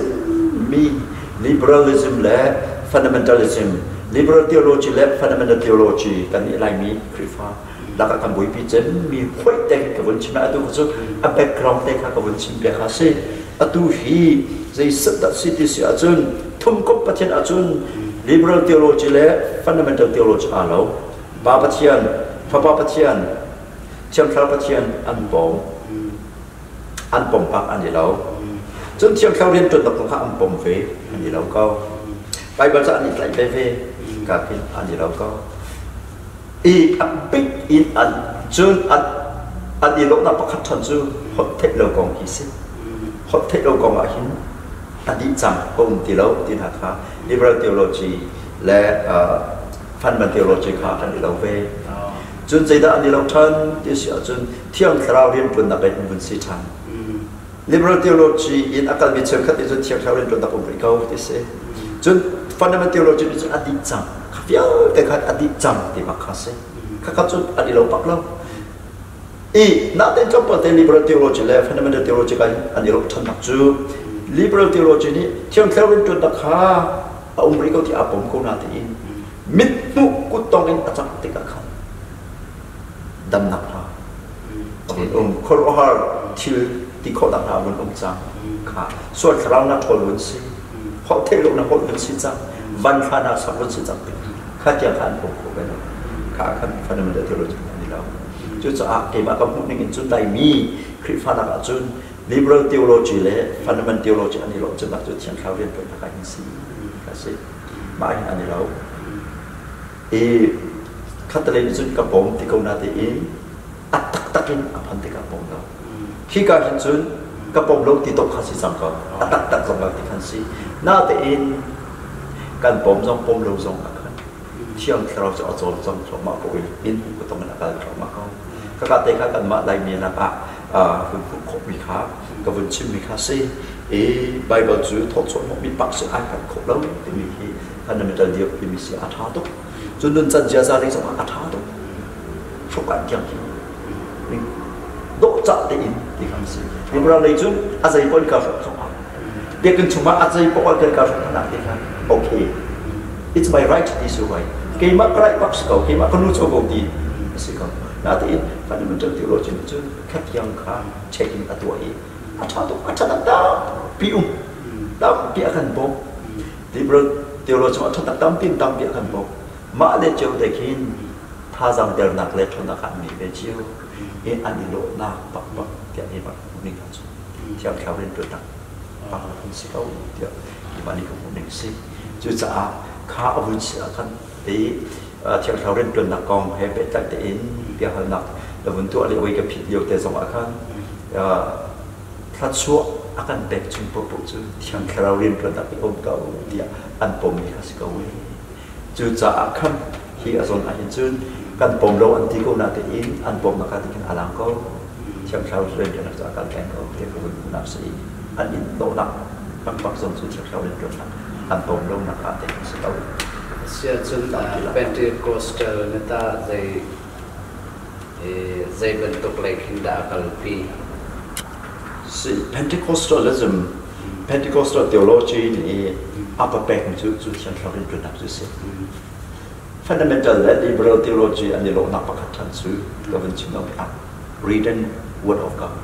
mi liberalism le fundamentalism liberal theology le fundamental theology kan ni lai mi krifa lakakan boy picem mi hoi tek ka bun chima atu so a background tek ka bun chim be khase atu hi zai sat city si achun thum kop pathian achun liberal theology le fundamental theology alo ba pathian papa pathian cham thar pathian an bom an bom pak an dilau jun tiang khau rian tut nak kha an bom ve an dilau kau Bible sa an lai ve ka pin an dilau kau a big in an jun an dilau na pakhat than ju hot thek lo kong ki se hot thek lo kong a hin an di chang kong dilau tin ha kha liberal theology le fundamental theology kha an dilau ve jun zai da an dilau than ti sia jun tiang khau rian pun na kai bun si than liberal theology in akal mi chakhat is tiang khau rian pun na ko bri kau ti se jun fundamental theology is adi chang khfiao te khat adi chang ti ma kha se kha chu adi lo pak lo na ten chop te liberal theology le fundamental theology ka adi lo than nak chu liberal theology ni tiang khau rian pun na kha bri kau ti apom ko na ti mit nu ku tong in achak ti ka kha dam nak ha khol har til ti kho dak ha bun chang kha so khrang na thol bun si ho the lo na ho bun si chang van kha na sa bun si chang kha tia khan ko ko ben kha khan fundamental theology ni lo chu cha ke ma ka mu ning chun dai mi khri fa na ka chun liberal theology le fundamental theology ani lo chun dak chu thian khau rian pon ka hin si ka se ma ani lo Katalan itu kapong tikau nate atak takin apan tika kapong lo. Hika hinsun kapong lo titok kasi sangka atak tak long tikan si nate kan pom lo zong akan tiang kerau zong zong mak ko kutong nakal mak ko kakate kan mak lai mi nak hun kok mi kha ka bun chim mi kha si Bible chú thốt số một bị bác sĩ ai cần khổ lâu thì mình khi fundamental điều thì mình sẽ tháo tốt cho nên chân gia gia đình sống tháo tốt số bạn chẳng gì mình đỗ chọn để in thì không gì nhưng mà lấy chú à dây bôi cao số không việc cần chúng ta à dây bôi cao số thằng thì không ok it's my right to this way cái mà cái right bác sĩ cầu cái mà con nuôi cho bầu thì bác sĩ cầu là thì fundamental theology chú khách yang khá checking at tuổi tháo tốt tháo tốt piung tam pia kan bo liberal theology ma thot tam pin tam pia kan bo ma le cheu de kin tha jam der nak le thona kan mi ve chiu e ani lo na pak pak tia ni ba ni kan so tia khao ren tu tak pa kan si kau tia ni ba ni ko ning si chu cha kha avun si kan te tia khao ren tu nak kong he be tak te in pia hal nak la bun tu ale oi ka phit yo te song akan thlat suwa akan bek chung popo chu thiang kharau rin pro tak om kau dia an pom ni khas kau chu cha akan hi azon a in chun kan pom lo an ti ko na te in an pom na ka ti kan alang ko thiang kharau rin dia nak kan kan ko te ko na si an in to na pak pak zon chu thiang kharau rin pro na an pom lo na ka te khas kau sia chun Pentecostal neta zai bentuk lai kinda akal pi See, Pentecostal theology ni apa pek tu yang kami pernah tu fundamental liberal theology and the law nak pakatan tu kawan cina apa reading word of God.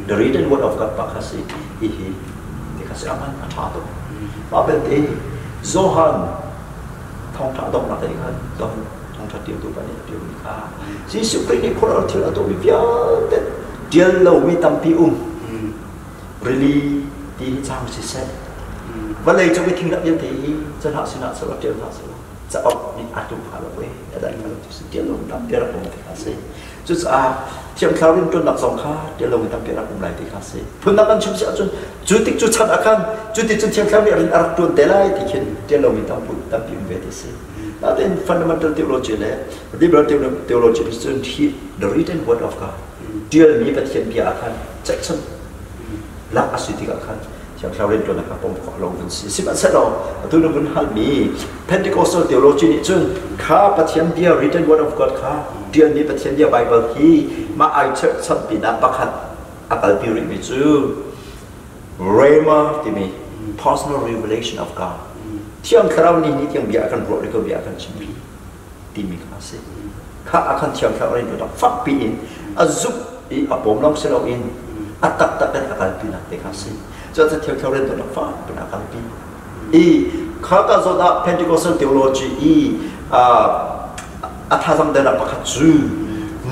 The reading word of God pakasi ihi dikasih aman atau apa penting Zohan thong tak dong nak tadi kan Zohan thong tak dia tu banyak dia nikah. Si supri ni korang tidak tahu biar dia lalu tampi really đi trong sự xét vấn đề trong cái kinh nghiệm như thế dân họ sinh hoạt sửa tiền họ sửa sẽ ốc đi áp dụng phải là vậy ở đây là sự tiền luôn đắp tiền là cũng phải khá xí chứ sao chiếm khảo liên tuần đọc dòng khá tiền luôn đắp tiền là cũng lại thì khá xí phương nam chúng sẽ chọn chủ tịch chủ chặt akan chủ tịch chủ chiếm khảo liên áp tuần tế lại thì khiến tiền luôn đắp tiền về thì xí đó là fundamental theology này liberal theology is the written word of God tiềnนี้เป็นเขียนเพียอาคันแจ็คสันลักอสุติกับขันอย่างเราเรียนตัวนะครับผมขอลงเป็นสิบอันเสร็จแล้วตัวนึงมันหันมี Pentecostal theology นี่จึงข้าปฏิญาณเดียว written word of God ข้าเดือนนี้ปฏิญาณเดียว Bible ที่มาไอเชิดสัมปีนับประคันอัตติริมิจู Rhema ที่มี personal revelation of God ที่อย่างเรานี่นี่ที่อย่างเบียกันโปรดก็เบียกันชิมที่มีข้าศึกข้าอาคันที่อย่างเราเรียนตัวนั้นฟักปีอินอาซุปอีอาผมลองเสร็จแล้วอินtak kan akal pi nak te kasi jadi theo ren tu nak fa pun akal pi khaka zoda Pentecostal theology athasam dana pakhat chu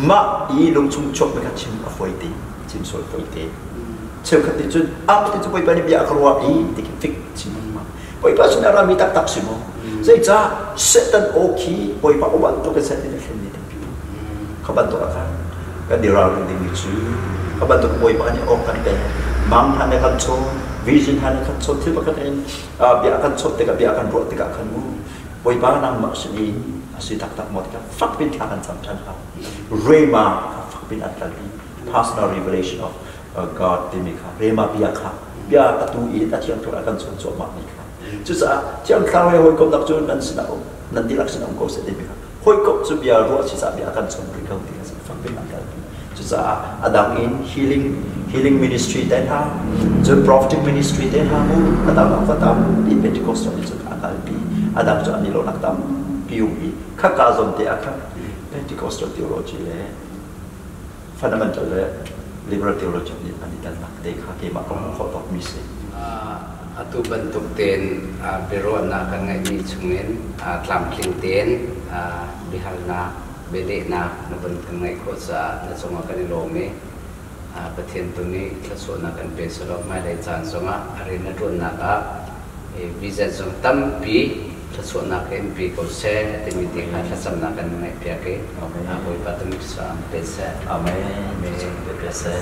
ma lung chung chok me ka chim afoi te chim sol foi te cheu khat ti chu ti chu poi pani bia akharwa ti ki fik chim ma poi pa sin ara mi tak simo sei cha setan oki poi pa oban to ke setan ni te pi khaban to akan kan dira ring ding chu kapan tu boy banyak orang kan mang hanya kan so vision hanya kan so tiba kan biar akan so tiga biar akan buat tiga akan boy banyak maksud ini asyik tak mau tiga fak bin akan sampai rema fak bin akan personal revelation of God dimika rema biar tu ini tadi yang tu akan so mak nikah justru jangan kau yang hoi kau nak jual nanti laksana kau sedemika hoi kau tu biar ruas sisa biar akan so mereka tiga fak bin akan sa adang in healing ministry den ha the prophetic ministry den ha mu adang fatam di Pentecostal ni akal pi adang jo ani lo nak tam piu i khaka zon te akha Pentecostal theology le fundamental le liberal theology ni ani dan nak te kha ke ma ko kho tok mi se atu bentuk ten biro na kan ngai ni chungen tlam kling ten bihal na beli na naban kangai ko sa na songa kanilo me pathen tu ni thaso na kan pe so mai dai chan songa ari na tun na ka vision song tam pi thaso na kan pi ko se te mi te kha thasam na kan ngai pya ke hoi patamik sa pe se amen me pe se